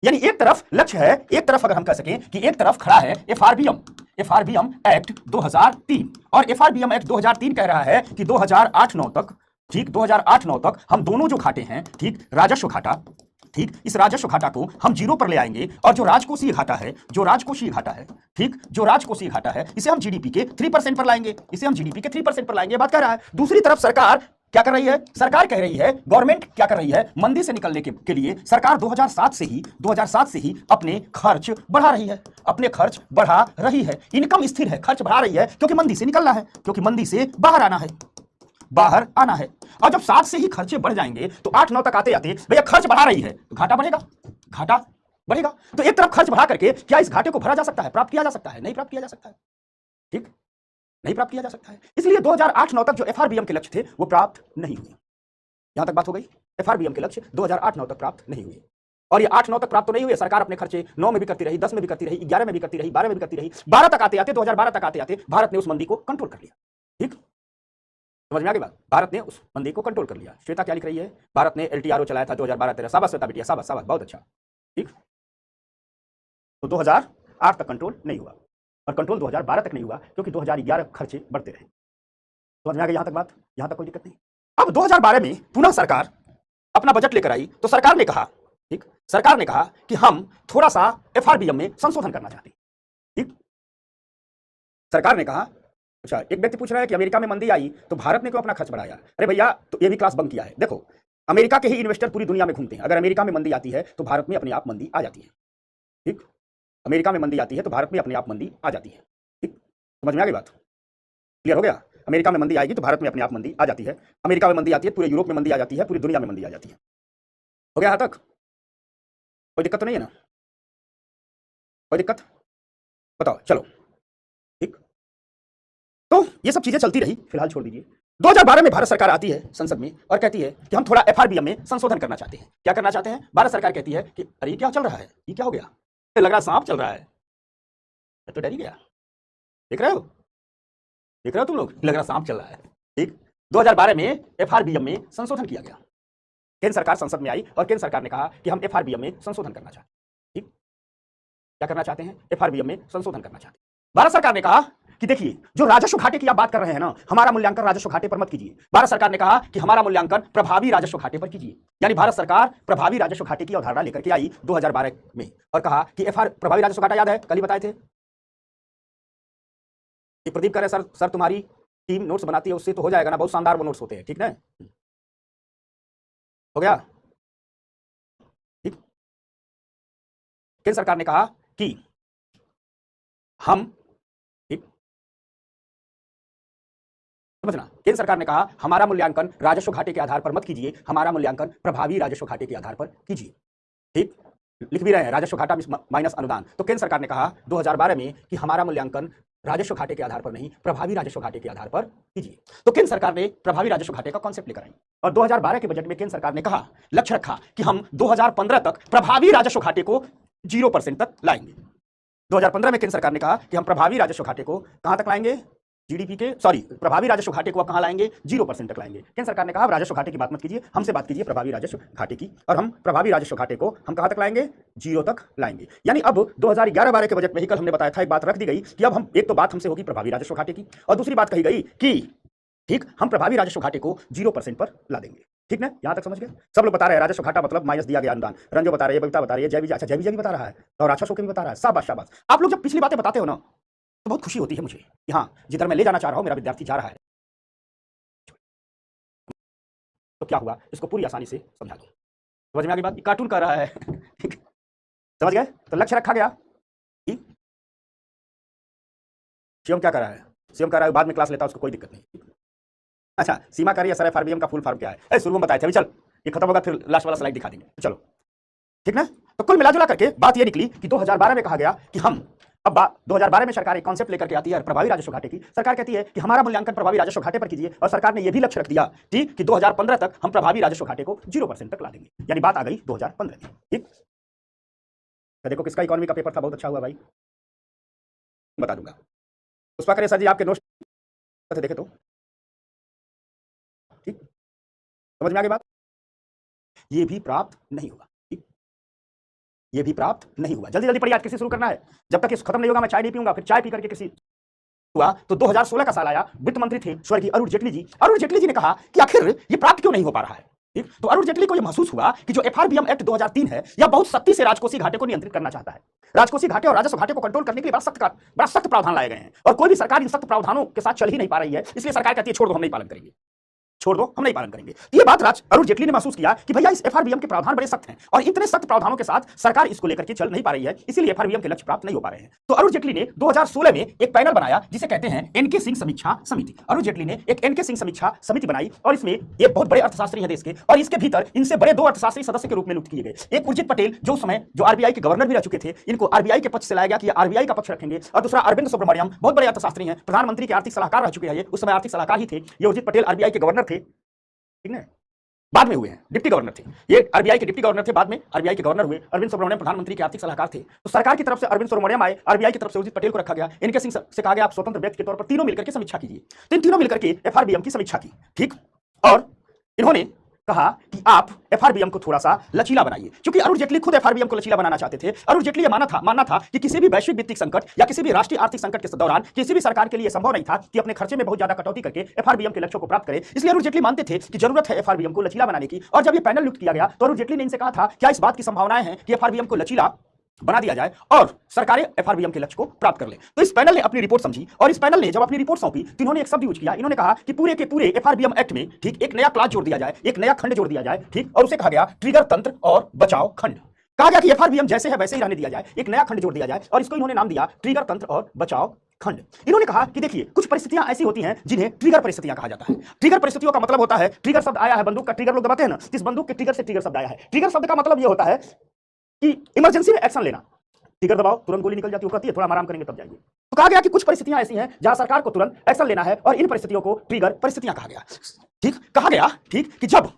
A: यानी एक तरफ लक्ष्य है, एक तरफ अगर हम कह सकें कि एक तरफ खड़ा है एफआरबीएम एक्ट 2003 और एफआरबीएम एक्ट 2003 कह रहा है कि 2008-9 तक, ठीक 2008-9 तक हम दोनों जो घाटे हैं, ठीक राजस्व घाटा, ठीक इस राजस्व घाटा को हम जीरो पर ले आएंगे और जो राजकोषीय घाटा है, ठीक जो राजकोषीय घाटा है, इसे हम जीडीपी के 3% पर लाएंगे, इसे हम जीडीपी के 3% पर लाएंगे। बात कह रहा है। दूसरी तरफ सरकार क्या कर रही है? सरकार कह रही है, गवर्नमेंट क्या कर रही है? मंदी से निकलने के लिए सरकार 2007 से ही अपने खर्च बढ़ा रही है, अपने खर्च बढ़ा रही है। इनकम स्थिर है, खर्च बढ़ा रही है क्योंकि मंदी से निकलना है, क्योंकि मंदी से बाहर आना है। और जब 7 से ही खर्चे बढ़ जाएंगे तो 8-9 तक आते आते भैया खर्च बढ़ा रही है तो घाटा बढ़ेगा। तो एक तरफ खर्च बढ़ा करके क्या इस घाटे को भरा जा सकता है, प्राप्त किया जा सकता है? नहीं प्राप्त किया जा सकता है। ठीक, नहीं प्राप्त किया जा सकता है। इसलिए 2008-9 तक जो एफआरबीएम के लक्ष्य थे वो प्राप्त नहीं हुए। यहां तक बात हो गई। एफआरबीएम के लक्ष्य 2008-9 तक प्राप्त नहीं हुए और ये 8-9 तक प्राप्त तो नहीं हुए। सरकार अपने खर्चे 9 में भी करती रही, 10 में भी करती रही, 11 में भी करती रही, 12 में भी करती रही। 12 तक आते आते 2012 तक आते आते भारत ने उस मंदी को कंट्रोल कर लिया। ठीक, समझ में आ गई बात? भारत ने उस मंदी को कंट्रोल कर लिया। श्वेता क्या लिख रही है? भारत ने एलटीआरओ चलाया था 2012-13। शाबाश श्वेता बिटिया, शाबाश, बहुत अच्छा। ठीक, तो 2008 तक कंट्रोल नहीं हुआ और कंट्रोल 2012 तक नहीं हुआ क्योंकि 2011 खर्चे बढ़ते रहे। समझ में आ गई यहां तक बात? यहां तक कोई दिक्कत नहीं। अब 2012 में पुनः सरकार अपना बजट लेकर आई तो सरकार ने कहा, ठीक, सरकार ने कहा कि हम थोड़ा सा एफआरबीएम में संशोधन करना चाहते हैं। ठीक, सरकार ने कहा। अच्छा, एक व्यक्ति पूछ रहा है कि अमेरिका में मंदी आई तो भारत ने क्यों अपना खर्च बढ़ाया? अरे भैया, तो ये भी क्लास बंक किया है। देखो, अमेरिका के ही इन्वेस्टर पूरी दुनिया में घूमते हैं। अगर अमेरिका में मंदी आती है तो भारत में अपने आप मंदी आ जाती है। ठीक, अमेरिका में मंदी आती है तो भारत में अपने आप मंदी आ जाती है। ठीक, समझ में आ गई बात? क्लियर हो गया? अमेरिका में मंदी आएगी तो भारत में अपने आप मंदी आ जाती है। अमेरिका में मंदी आती है, पूरे यूरोप में मंदी आ जाती है, पूरी दुनिया में मंदी आ जाती है। हो गया यहां तक? कोई दिक्कत तो नहीं है ना? कोई दिक्कत? बताओ, चलो। ठीक, तो ये सब चीजें चलती रही, फिलहाल छोड़ दीजिए। 2012 में भारत सरकार आती है संसद में और कहती है कि हम थोड़ा एफआरबीएम में संशोधन करना चाहते हैं। क्या करना चाहते हैं? भारत सरकार कहती है कि अरे ये क्या चल रहा है, ये क्या हो गया, लग रहा सांप चल रहा है। तो डर ही गया। देख रहे हो तुम लोग, लग रहा सांप चल रहा है। ठीक, 2012 में एफआरबीएम में संशोधन किया गया। केंद्र सरकार संसद में आई और केंद्र सरकार ने कहा कि हम एफआरबीएम में संशोधन करना चाहते हैं। ठीक, क्या करना चाहते हैं? एफआरबीएम में संशोधन करना चाहते हैं। भारत सरकार ने कहा कि देखिए, जो राजस्व घाटे की आप बात कर रहे हैं ना, हमारा मूल्यांकन राजस्व घाटे पर मत कीजिए। भारत सरकार ने कहा कि हमारा मूल्यांकन प्रभावी राजस्व घाटे पर कीजिए। यानी भारत सरकार प्रभावी राजस्व घाटे की अवधारणा लेकर के आई 2012 में और कहा कि प्रभावी राजस्व घाटा याद है, कल ही बताए थे। प्रदीप कह रहे सर तुम्हारी टीम नोट्स बनाती है, उससे तो हो जाएगा ना, बहुत शानदार वो नोट्स होते हैं। ठीक ना, हो गया? ठीक, केंद्र सरकार ने कहा कि हम, समझना, केंद्र सरकार ने कहा हमारा मूल्यांकन राजस्व घाटे के आधार पर मत कीजिए, हमारा मूल्यांकन प्रभावी राजस्व घाटे के आधार पर कीजिए। ठीक, लिख भी रहे हैं राजस्व घाटा माइनस अनुदान। तो केंद्र सरकार ने कहा 2012 में कि हमारा मूल्यांकन राजस्व घाटे के आधार पर नहीं, प्रभावी राजस्व घाटे के आधार पर कीजिए। तो केंद्र सरकार ने प्रभावी राजस्व घाटे का कॉन्सेप्ट लेकर आई और 2012 के बजट में केंद्र सरकार ने कहा, लक्ष्य रखा कि हम 2015 तक प्रभावी राजस्व घाटे को 0% तक लाएंगे। 2015 में केंद्र सरकार ने कहा कि हम प्रभावी राजस्व घाटे को कहां तक लाएंगे? जीडीपी के, प्रभावी राजस्व घाटे को आप कहां लाएंगे? 0% तक लाएंगे। केंद्र सरकार ने कहा राजस्व घाटे की बात मत कीजिए, हमसे बात कीजिए प्रभावी राजस्व घाटे की, और हम प्रभावी राजस्व घाटे को हम कहां तक लाएंगे? 0 तक लाएंगे। यानी अब 2011-12 के बजट में ही, कल हमने बताया था, एक बात रख दी गई कि अब हम, एक तो बात हमसे होगी प्रभावी राजस्व घाटे की और दूसरी बात कही गई कि ठीक, हम प्रभावी राजस्व घाटे को 0% पर ला देंगे। ठीक ना, यहां तक समझ गए? सब लोग बता रहे हैं राजस्व घाटा मतलब माइनस दिया गया अनुदान। रंजो बता रही है, बबीता बता रही है, जय विजय, अच्छा जय विजय भी बता रहा है और राक्षस होकर भी बता रहा है। शाबाश शाबाश। आप लोग जब पिछली बातें बताते हो ना तो बहुत खुशी होती है मुझे कि हाँ, जिधर मैं ले जाना चाह रहा हूं मेरा विद्यार्थी जा रहा है। तो क्या हुआ, इसको पूरी आसानी से समझा दो। समझ में आ गई बात? कार्टून कर रहा है। ठीक, समझ गए? तो लक्ष्य रखा गया शिवम क्या कर रहा है? शिवम कह रहा है बाद में क्लास लेता है, उसको कोई दिक्कत नहीं। अच्छा, सीमा कह रही है सर एफआरबीएम का फुल फॉर्म क्या है? शुरू में बताए थे, अभी चल ये खत्म होगा फिर लास्ट वाला स्लाइड दिखा देंगे, चलो ठीक ना। तो कुल मिलाजुला करके बात ये निकली कि 2012 में कहा गया कि हम अब 2012 में सरकार एक कॉन्सेप्ट लेकर के आती है प्रभावी राजस्व घाटे की। सरकार कहती है कि हमारा मूल्यांकन प्रभावी राजस्व घाटे पर कीजिए, और सरकार ने यह भी लक्ष्य रख दिया ठीक कि 2015 तक हम प्रभावी राजस्व घाटे को 0% तक ला देंगे, यानी बात आ गई 2015 की। ठीक, तो देखो किसका इकोनॉमी का पेपर था, बहुत अच्छा हुआ भाई, बता दूंगा। पुष्पा करे सर जी आपके नोट्स देखे तो ठीक, समझ में आ गई बात। ये भी प्राप्त नहीं हुआ, ठीक, ये भी प्राप्त नहीं हुआ। जल्दी जल्दी पढ़िए, आज किसी शुरू करना है, जब तक ये खत्म नहीं होगा मैं चाय नहीं पीऊंगा, फिर चाय पी करके किसी हुआ। तो 2016 का साल आया, वित्त मंत्री थे स्वर्गीय अरुण जेटली जी। अरुण जेटली जी ने कहा कि आखिर ये प्राप्त क्यों नहीं हो पा रहा है। ठीक, तो अरुण जेटली को यह महसूस हुआ कि जो एफआरबीएम एक्ट 2003 है यह बहुत सख्ती से राजकोषीय घाटे को नियंत्रित करना चाहता है। राजकोषीय घाटे और राजस्व घाटे को कंट्रोल करने के लिए बड़ा सख्त प्रावधान लाए गए हैं, और कोई भी सरकार इन सख्त प्रावधानों के साथ चल ही नहीं पा रही है, इसलिए सरकार कहती है छोड़ दो, हम नहीं पालन करेंगे, छोड़ दो, हम नहीं पालन करेंगे। तो ये बात अरुण जेटली ने महसूस किया कि भैया इस एफआरबीएम के प्रावधान बड़े सख्त हैं, और इतने सख्त प्रावधानों के साथ सरकार इसको लेकर के चल नहीं पा रही है, इसीलिए एफआरबीएम के लक्ष्य प्राप्त नहीं हो पा रहे हैं। तो अरुण जेटली ने 2016 में एक पैनल बनाया जिसे कहते हैं एनके सिंह समीक्षा समिति। अरुण जेटली ने एक एनके सिंह समीक्षा समिति बनाई, और इसमें एक बहुत बड़े अर्थशास्त्री हैं देश के, और इसके भीतर इनसे बड़े दो अर्थशास्त्री सदस्य के रूप में नियुक्त किए गए। एक उर्जित पटेल जो उस समय जो आरबीआई के गवर्नर भी रह चुके थे, इनको आरबीआई के पक्ष से लाया गया कि आरबीआई का पक्ष रखेंगे, और दूसरा अरविंद सुब्रमण्यम बहुत बड़े अर्थशास्त्री हैं, प्रधानमंत्री के आर्थिक सलाहकार रह चुके हैं, ये उस समय आर्थिक सलाहकार ही थे। ये उर्जित पटेल आरबीआई के गवर्नर थे, ठीक है, बाद में हुए हैं डिप्टी गवर्नर थे, ये आरबीआई के डिप्टी गवर्नर थे, बाद में आरबीआई के गवर्नर हुए। अरविंद सुब्रमण्यम प्रधानमंत्री के आर्थिक सलाहकार थे। तो सरकार की तरफ से अरविंद सुब्रमण्यम आए, आरबीआई की तरफ से उर्जित पटेल को रखा गया। इनके सिंह से कहा गया आप स्वतंत्र व्यक्ति के तौर पर तीनों मिलकर के समीक्षा कीजिए। तो इन तीनों मिलकर के एफआरबीएम की समीक्षा की, ठीक, और इन्होंने कहा कि आप एफआरबीएम को थोड़ा सा लचीला बनाइए, क्योंकि अरुण जेटली खुद एफआरबीएम को लचीला बनाना चाहते थे। अरुण जेटली ये मानना था कि किसी भी वैश्विक वित्तीय संकट या किसी भी राष्ट्रीय आर्थिक संकट के दौरान किसी भी सरकार के लिए संभव नहीं था कि अपने खर्चे में बहुत ज्यादा कटौती करके एफआरबीएम के लक्ष्यों को प्राप्त करे। इसलिए अरुण जेटली मानते थे कि जरूरत है एफआरबीएम को लचीला बनाने की। और जब ये पैनल नियुक्त किया गया तो अरुण जेटली ने इनसे कहा था क्या इस बात की संभावनाएं हैं कि एफआरबीएम को लचीला बना दिया जाए और सरकारें एफआरबीएम के लक्ष्य को प्राप्त कर ले। तो इस पैनल ने अपनी रिपोर्ट समझी, और इस पैनल ने जब अपनी रिपोर्ट सौंपी तो इन्होंने एक शब्द यूज किया। इन्होंने कहा कि पूरे के पूरे एफआरबीएम एक्ट में ठीक एक नया क्लॉज जोड़ दिया जाए, एक नया खंड जोड़ दिया जाए, ठीक, और उसे कहा गया ट्रिगर तंत्र और बचाव खंड। कहा गया कि एफआरबीएम जैसे है वैसे ही रहने दिया जाए, एक नया खंड जोड़ दिया जाए, और इसको इन्होंने नाम दिया ट्रिगर तंत्र और बचाव खंड। इन्होंने कहा कि देखिए कुछ परिस्थितियां ऐसी होती हैं जिन्हें ट्रिगर परिस्थितियां कहा जाता है। ट्रिगर परिस्थितियों का मतलब होता है, ट्रिगर शब्द आया है, बंदूक का ट्रिगर लोग दबाते हैं ना, इस बंदूक के ट्रिगर से ट्रिगर शब्द आया है। ट्रिगर शब्द का मतलब यह होता है कि इमरजेंसी में एक्शन लेना, ट्रिगर दबाओ तुरंत गोली निकल जाती है, कहती है थोड़ा आराम करेंगे तब जाएंगे। तो कहा गया कि कुछ परिस्थितियां ऐसी हैं जहां सरकार को तुरंत एक्शन लेना है, और इन परिस्थितियों को ट्रिगर परिस्थितियां कहा गया। ठीक, कहा गया ठीक कि जब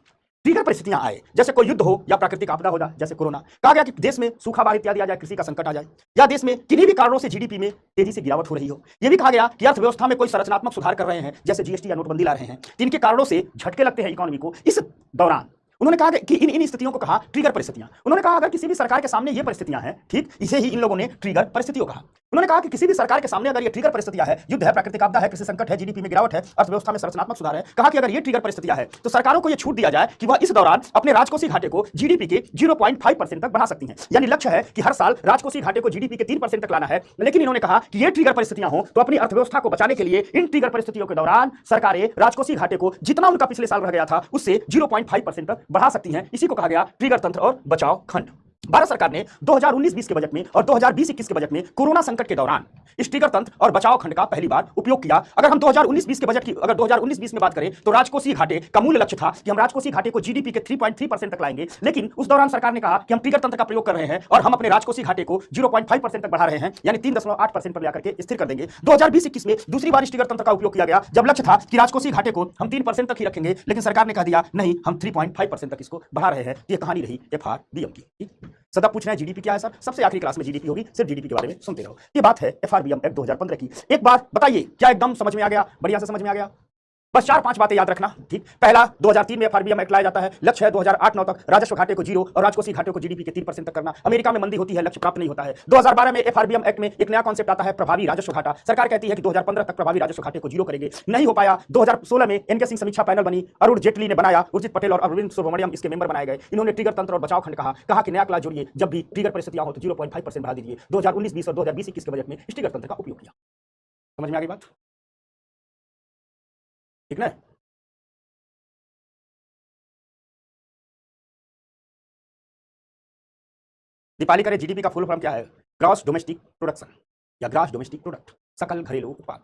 A: ट्रिगर परिस्थितियां आए, जैसे कोई युद्ध हो या प्राकृतिक आपदा हो जाए जैसे कोरोना, कहा गया कि देश में सूखा बाढ़ इत्यादि आ जाए, कृषि का संकट आ जाए, या देश में किन्हीं भी कारणों से जीडीपी में तेजी से गिरावट हो रही हो। यह भी कहा गया कि अर्थव्यवस्था में कोई संरचनात्मक सुधार कर रहे हैं, जैसे जीएसटी या नोटबंदी ला रहे हैं, जिनके कारणों से झटके लगते हैं इकोनॉमी को। इस दौरान उन्होंने कहा कि इन स्थितियों को कहा ट्रिगर परिस्थितियां। उन्होंने कहा अगर किसी भी सरकार के सामने ये परिस्थितियां हैं, ठीक, इसे ही इन लोगों ने ट्रिगर परिस्थितियों कहा। उन्होंने कहा कि किसी भी सरकार के सामने अगर ये ट्रिगर परिस्थितियां है, युद्ध है, प्राकृतिक आपदा है, कृषि संकट है, जीडीपी में गिरावट है, अर्थव्यवस्था में संरचनात्मक सुधार है, कहा कि अगर ये ट्रिगर परिस्थितियां है तो सरकारों को ये छूट दिया जाए कि वह इस दौरान अपने राजकोषीय घाटे को जीडीपी के 0.5% तक बढ़ा सकती हैं। यानी लक्ष्य है कि हर साल राजकोषीय घाटे को जीडीपी के 3% तक लाना है। लेकिन इन्होंने कहा कि ये ट्रिगर परिस्थितियां हो तो अपनी अर्थव्यवस्था को बचाने के लिए इन ट्रिगर परिस्थितियों के दौरान सरकारें राजकोषीय घाटे को जितना उनका पिछले साल रह गया था उससे 0.5% तक बढ़ा सकती हैं। इसी को कहा गया ट्रिगर तंत्र और बचाव खंड। भारत सरकार ने 2019-20 के बजट में और 2020-21 के बजट में कोरोना संकट के दौरान इस ट्रिगर तंत्र और बचाव खंड का पहली बार उपयोग किया। अगर हम 2019-20 के बजट की अगर 2019-20 में बात करें तो राजकोषीय घाटे का मूल लक्ष्य था कि हम राजकोषीय घाटे को जीडीपी के 3.3% तक लाएंगे, लेकिन उस दौरान सरकार ने कहा कि हम ट्रिगर तंत्र का प्रयोग कर रहे हैं और हम अपने राजकोषीय घाटे को 0.5% तक बढ़ा रहे हैं, यानी 3.8% पर लेकर के स्थिर कर देंगे। 2020-21 में दूसरी बार इस ट्रिगर तंत्र का उपयोग किया गया, जब लक्ष्य था कि राजकोषीय घाटे को हम 3% तक ही रखेंगे, लेकिन सरकार ने कह दिया नहीं, हम 3.5% तक इसको बढ़ा रहे हैं। ये कहानी रही एफआरबीएम की। सदा पूछ रहे हैं जीडीपी क्या है सर, सबसे आखिरी क्लास में जीडीपी होगी, सिर्फ जीडीपी के बारे में सुनते रहो। ये बात है एफआरबीएम एक्ट 2015 की। एक बार बताइए क्या एकदम समझ में आ गया, बढ़िया से समझ में आ गया? बस 4-5 बातें याद रखना, ठीक। पहला, 2003 में एफआरबीएम एक्ट लाया जाता है, लक्ष्य है 2008-9 तक राजस्व घाटे को 0 और राजकोषीय घाटे को जीडीपी के 3% तक करना। अमेरिका में मंदी होती है, लक्ष्य प्राप्त नहीं होता है। 2012 में एफआरबीएम एक्ट में एक नया कॉन्सेप्ट आता है प्रभावी राजस्व घाटा। सरकार कहती है कि 2015 तक प्रभावी राजस्व घाटे को 0 करेंगे, नहीं हो पाया। 2016 में एनके सिंह समीक्षा पैनल बनी, अरुण जेटली ने बनाया, उर्जित पटेल और अरविंद सुब्रमण्यम इसके मेंबर बनाए गए। इन्होंने ट्रिगर तंत्र और बचाव खंड कहा कि नया क्लास जोड़िए, जब भी ट्रिगर परिस्थितियां हो तो 0.5% बढ़ा दीजिए। 2019-20 और 2020-21 के बजट में इस ट्रिगर तंत्र का उपयोग किया। समझ में आ गई बात, ठीक ना? दीपाली करे जीडीपी का फुल फॉर्म क्या है? ग्रॉस डोमेस्टिक प्रोडक्शन या ग्रॉस डोमेस्टिक प्रोडक्ट। सकल घरेलू उत्पाद।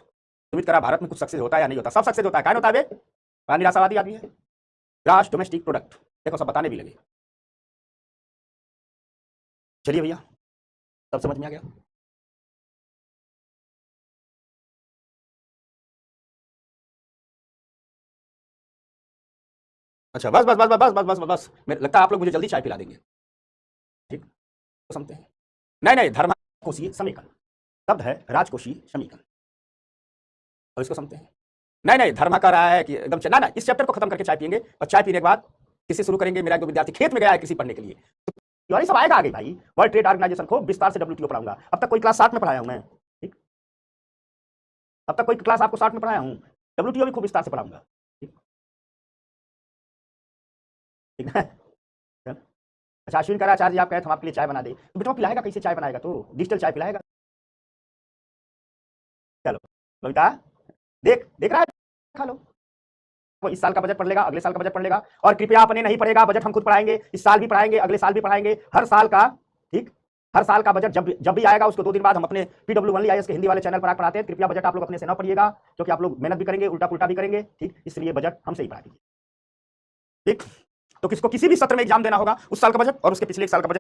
A: उम्मीद करा भारत में कुछ सक्सेस होता है या नहीं होता, सब सक्सेस होता है, क्या होता है बे? निराशावादी आदमी है। ग्रास डोमेस्टिक प्रोडक्ट देखो सब बताने भी लगे। चलिए भैया, सब समझ में आ गया। अच्छा बस बस बस बस बस बस बस बस, मेरे लगता है आप लोग मुझे जल्दी चाय पिला देंगे। ठीक, तो समझते हैं। नहीं नहीं, धर्मकोशीय समीकरण शब्द है राजकोषीय समीकरण, और इसको समझते हैं। नहीं नहीं, धर्मा कह रहा है कि एकदम ना ना, इस चैप्टर को खत्म करके चाय पियेंगे, और चाय पीने के बाद किससे शुरू करेंगे? मेरा जो विद्यार्थी खेत में गया है कृषि पढ़ने के लिए, तो ये सब आएगा आगे भाई। वर्ल्ड ट्रेड ऑर्गेनाइजेशन को विस्तार से WTO पढ़ाऊंगा। अब तक कोई क्लास 7 में पढ़ाया हूं मैं। ठीक, अब तक कोई क्लास आपको 7 में पढ़ाया हूं। WTO भी खूब विस्तार से पढ़ाऊंगा। ठीक, ठीक है। चल। अच्छा, अश्विन कह रहा आचार्य जी आप कहे हम आपके लिए चाय बना दे, तो बेटा पिलाएगा कैसे? चाय बनाएगा तो डिजिटल चाय पिलाएगा। चलो बबीता, देख देख रहा है, खा लो। वो इस साल का बजट पढ़ लेगा, अगले साल का बजट पढ़ लेगा, और कृपया अपने नहीं पढ़ेगा, बजट हम खुद पढ़ाएंगे, इस साल भी पढ़ाएंगे, अगले साल भी पढ़ाएंगे, हर साल का। ठीक, हर साल का बजट जब भी आएगा उसको 2 दिन बाद हम अपने PW1IAS के हिंदी वाले चैनल पर पढ़ाते हैं। कृपया बजट आप लोग अपने से न पढ़िएगा, क्योंकि आप लोग मेहनत भी करेंगे, उल्टा पुल्टा भी करेंगे। ठीक, इसलिए बजट हमसे ही पढ़ा दीजिए। ठीक, तो किसको किसी भी सत्र में एग्जाम देना होगा, उस साल का बजट और उसके पिछले 1 साल का बजट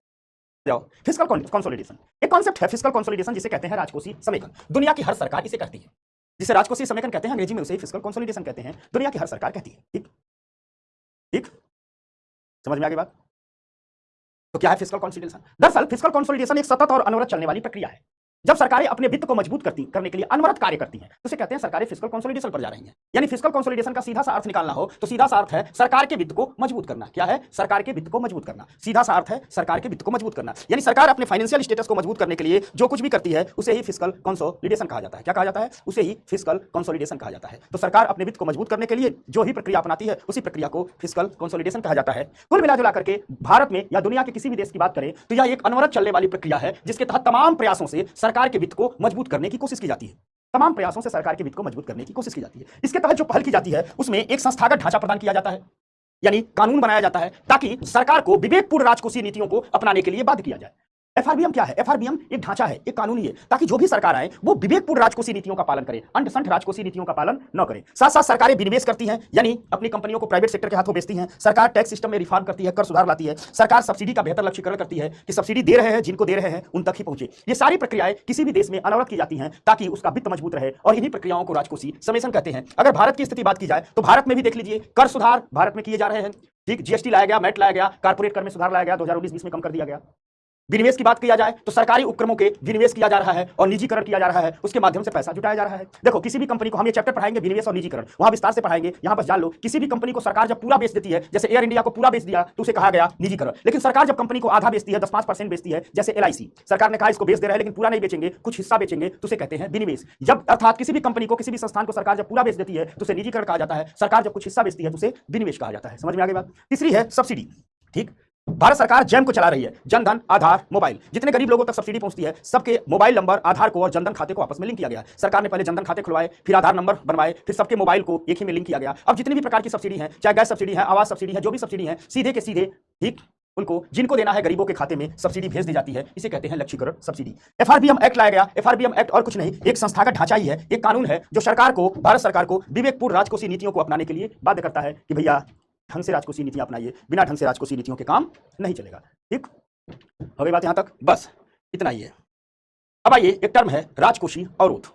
A: जाओ। फिस्कल कंसोलिडेशन एक कॉन्सेप्ट है, फिस्कल कंसोलिडेशन जिसे कहते हैं राजकोषीय समेकन। दुनिया की हर सरकार इसे करती है, जिसे राजकोषीय समेकन कहते हैं, अंग्रेजी में उसे फिस्कल कंसोलिडेशन कहते हैं। दुनिया की हर सरकार कहती है। ठीक ठीक, समझ में आ गई बात? तो क्या है फिस्कल कंसोलिडेशन? दरअसल फिस्कल कंसोलिडेशन एक सतत और अनवरत चलने वाली प्रक्रिया है। जब सरकारें अपने वित्त को मजबूत करने के लिए अनवरत कार्य करती हैं, तो उसे कहते हैं सरकारें फिस्कल कंसोलिडेशन पर जा रही हैं। यानी फिस्कल कंसोलिडेशन का सीधा सा अर्थ निकालना हो तो सीधा सा अर्थ है सरकार के वित्त को मजबूत करना। क्या है? सरकार के वित्त को मजबूत करना। सीधा सा अर्थ है सरकार के वित्त को मजबूत करना। यानी सरकार अपने फाइनेंशियल स्टेटस को मजबूत करने के लिए जो कुछ भी करती है उसे ही फिस्कल कंसोलिडेशन कहा जाता है। क्या कहा जाता है? उसे ही फिस्कल कंसोलिडेशन कहा जाता है। तो सरकार अपने वित्त को मजबूत करने के लिए जो ही प्रक्रिया अपनाती है उसी प्रक्रिया को फिस्कल कंसोलिडेशन कहा जाता है। कुल मिलाजुला करके भारत में या दुनिया के किसी भी देश की बात करें तो यह एक अनवरत चलने वाली प्रक्रिया है, जिसके तहत तमाम प्रयासों से सरकार के वित्त को मजबूत करने की कोशिश की जाती है। तमाम प्रयासों से सरकार के वित्त को मजबूत करने की कोशिश की जाती है। इसके तहत जो पहल की जाती है उसमें एक संस्थागत ढांचा प्रदान किया जाता है, यानी कानून बनाया जाता है ताकि सरकार को विवेकपूर्ण राजकोषीय नीतियों को अपनाने के लिए बाध्य किया जाए। एफआरबीएम क्या है? एफआरबीएम एक ढांचा है, एक कानूनी है, ताकि जो भी सरकार आए वो विवेकपूर्ण राजकोषीय नीतियों का पालन करे, अंटसंट राजकोषीय नीतियों का पालन न करे। साथ साथ सरकारें विनिवेश करती हैं, यानी अपनी कंपनियों को प्राइवेट सेक्टर के हाथों बेचती हैं। सरकार टैक्स सिस्टम में रिफॉर्म करती है, कर सुधार लाती है। सरकार सब्सिडी का बेहतर लक्ष्यीकरण करती है कि सब्सिडी दे रहे हैं, जिनको दे रहे हैं उन तक ही पहुंचे। ये सारी प्रक्रियाएं किसी भी देश में अनवरत की जाती हैं ताकि उसका वित्त मजबूत रहे, और इन्हीं प्रक्रियाओं को राजकोषीय समेसन कहते हैं। अगर भारत की स्थिति बात की जाए तो भारत में भी देख लीजिए, कर सुधार भारत में किए जा रहे हैं। ठीक, जीएसटी लाया गया, मैट लाया गया, कारपोरेट कर में सुधार लाया गया, 2019-20 में कम कर दिया गया। विनिवेश की बात किया जाए तो सरकारी उपक्रमों के विनिवेश किया जा रहा है और निजीकरण किया जा रहा है, उसके माध्यम से पैसा जुटाया जा रहा है। देखो किसी भी कंपनी को, हम ये चैप्टर पढ़ाएंगे विनिवेश और निजीकरण, वहां विस्तार से पढ़ाएंगे, यहां बस जान लो किसी भी कंपनी को सरकार जब पूरा बेच देती है, जैसे एयर इंडिया को पूरा बेच दिया तो उसे कहा गया निजीकरण। लेकिन सरकार जब कंपनी को आधा बेचती है, 10-5% बेचती है, जैसे LIC, सरकार ने कहा इसको बेच दे रहा है लेकिन पूरा नहीं बेचेंगे, कुछ हिस्सा बेचेंगे, तो उसे कहते हैं विनिवेश। जब अर्थात किसी भी कंपनी को, किसी भी संस्थान को सरकार जब पूरा बेच देती है तो उसे निजीकरण कहा जाता है, सरकार जब कुछ हिस्सा बेचती है तो उसे विनिवेश कहा जाता है। समझ में आ गई बात? तीसरी है सब्सिडी। ठीक, भारत सरकार जैम को चला रही है, जनधन, आधार, मोबाइल। जितने गरीब लोगों तक सब्सिडी पहुंचती है सबके मोबाइल नंबर, आधार को और जनधन खाते को आपस में लिंक किया गया। सरकार ने पहले जनधन खाते खुलवाए, फिर आधार नंबर बनवाए, फिर सबके मोबाइल को एक ही में लिंक किया गया। अब जितनी भी प्रकार की सब्सिडी है, चाहे गैस सब्सिडी है, आवास सब्सिडी है, जो भी सब्सिडी है, सीधे के सीधे ठीक उनको जिनको देना है गरीबों के खाते में सब्सिडी भेज दी जाती है। इसे कहते हैं लक्ष्यीकरण सब्सिडी। एफआरबीएम एक्ट लाया गया। एफआरबीएम एक्ट और कुछ नहीं, एक संस्थागत ढांचा ही है, एक कानून है जो सरकार को, भारत सरकार को विवेकपूर्ण राजकोषीय नीतियों को अपनाने के लिए बाध्य करता है कि भैया ढंग से राजकोषीय नीतियां अपनाइए, बिना ढंग से राजकोषीय नीतियों के काम नहीं चलेगा। ठीक, हो गई बात यहां तक? बस इतना ही है। अब आइए, एक टर्म है राजकोषीय अवरोध।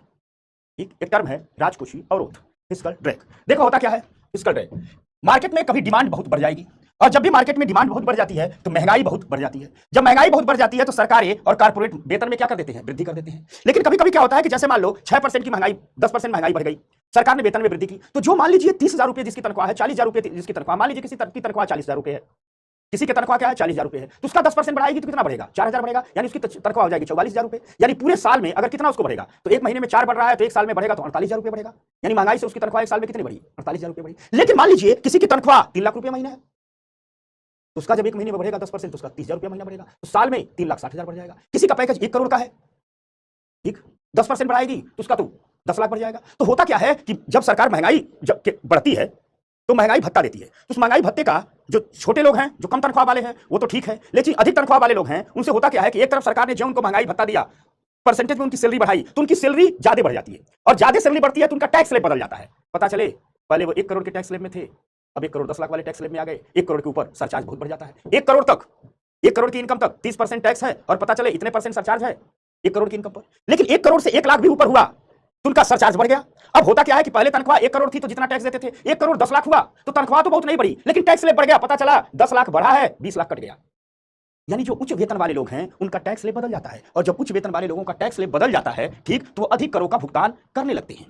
A: ठीक, एक टर्म है राजकोषीय अवरोध, फिस्कल ड्रैग। देखो होता क्या है फिस्कल ड्रैग? मार्केट में कभी डिमांड बहुत बढ़ जाएगी, और जब भी मार्केट में डिमांड बहुत बढ़ जाती है तो महंगाई बहुत बढ़ जाती है। जब महंगाई बहुत बढ़ जाती है तो सरकारें और कारपोरेट वेतन में क्या कर देते हैं? वृद्धि कर देते हैं। लेकिन कभी कभी क्या होता है कि जैसे मान लो 6% की महंगाई, 10% महंगाई बढ़ गई, सरकार ने वेतन में वृद्धि की, तो जो मान लीजिए 30,000 रुपए जिसकी तनख्वाह है, 40,000 रुपए जिसकी तनख्वाह, मान लीजिए किसी की तनख्वाह 40,000 रुपए है, किसी की तनख्वाह क्या है? 40,000 रुपए है, तो उसका 10% बढ़ाएगी तो कितना बढ़ेगा? 4,000 बढ़ेगा, यानी उसकी तनख्वाह हो जाएगी 44,000 रुपए। यानी पूरे साल में अगर कितना उसको बढ़ेगा, तो एक महीने में 4 बढ़ रहा है तो एक साल में बढ़ेगा तो 48,000 रुपए बढ़ेगा। यानी महंगाई से उसकी तनख्वाह एक साल में कितनी बढ़ी? 48,000 रुपए बढ़ी। लेकिन मान लीजिए किसी की तनख्वाह 3 लाख रुपए महीना है, तो उसका जब एक महीने में बढ़ेगा 10% तो उसका 30,000 रुपया महीना बढ़ेगा, तो साल में 3,60,000 बढ़ जाएगा। किसी का पैकेज 1 करोड़ का है, ठीक, 10% बढ़ाएगी तो उसका तो 10 लाख बढ़ जाएगा। तो होता क्या है कि जब सरकार महंगाई जब बढ़ती है तो महंगाई भत्ता देती है, तो उस महंगाई भत्ते का जो छोटे लोग हैं, जो कम तनख्वाह वाले हैं वो तो ठीक है, लेकिन अधिक तनख्वाह वाले लोग हैं उनसे होता क्या है कि एक तरफ सरकार ने जो उनको महंगाई भत्ता दिया परसेंटेज में उनकी सैलरी बढ़ाई तो उनकी सैलरी ज्यादा बढ़ जाती है, और ज्यादा सैलरी बढ़ती है तो उनका टैक्स स्लैब बदल जाता है। पता चले पहले वो 1 करोड़ के टैक्स स्लैब में थे, अब 1 करोड़ 10 लाख वाले टैक्स स्लैब में आ गए। 1 करोड़ के ऊपर सरचार्ज बहुत बढ़ जाता है। 1 करोड़ तक, 1 करोड़ की इनकम तक 30% टैक्स है, और पता चले इतने परसेंट सरचार्ज है 1 करोड़ की इनकम पर। लेकिन 1 करोड़ से 1 लाख भी ऊपर हुआ तो उनका सरचार्ज बढ़ गया। अब होता क्या है कि पहले तनख्वाह 1 करोड़ थी तो जितना टैक्स देते थे, 1 करोड़ 10 लाख हुआ तो तनख्वाह तो बहुत नहीं बढ़ी, लेकिन टैक्स स्लैब बढ़ गया। पता चला 10 लाख बढ़ा है, 20 लाख कट गया। यानी जो उच्च वेतन वाले लोग हैं उनका टैक्स स्लैब बदल जाता है, और जब उच्च वेतन वाले लोगों का टैक्स स्लैब बदल जाता है, ठीक, तो वो अधिक करों का भुगतान करने लगते हैं,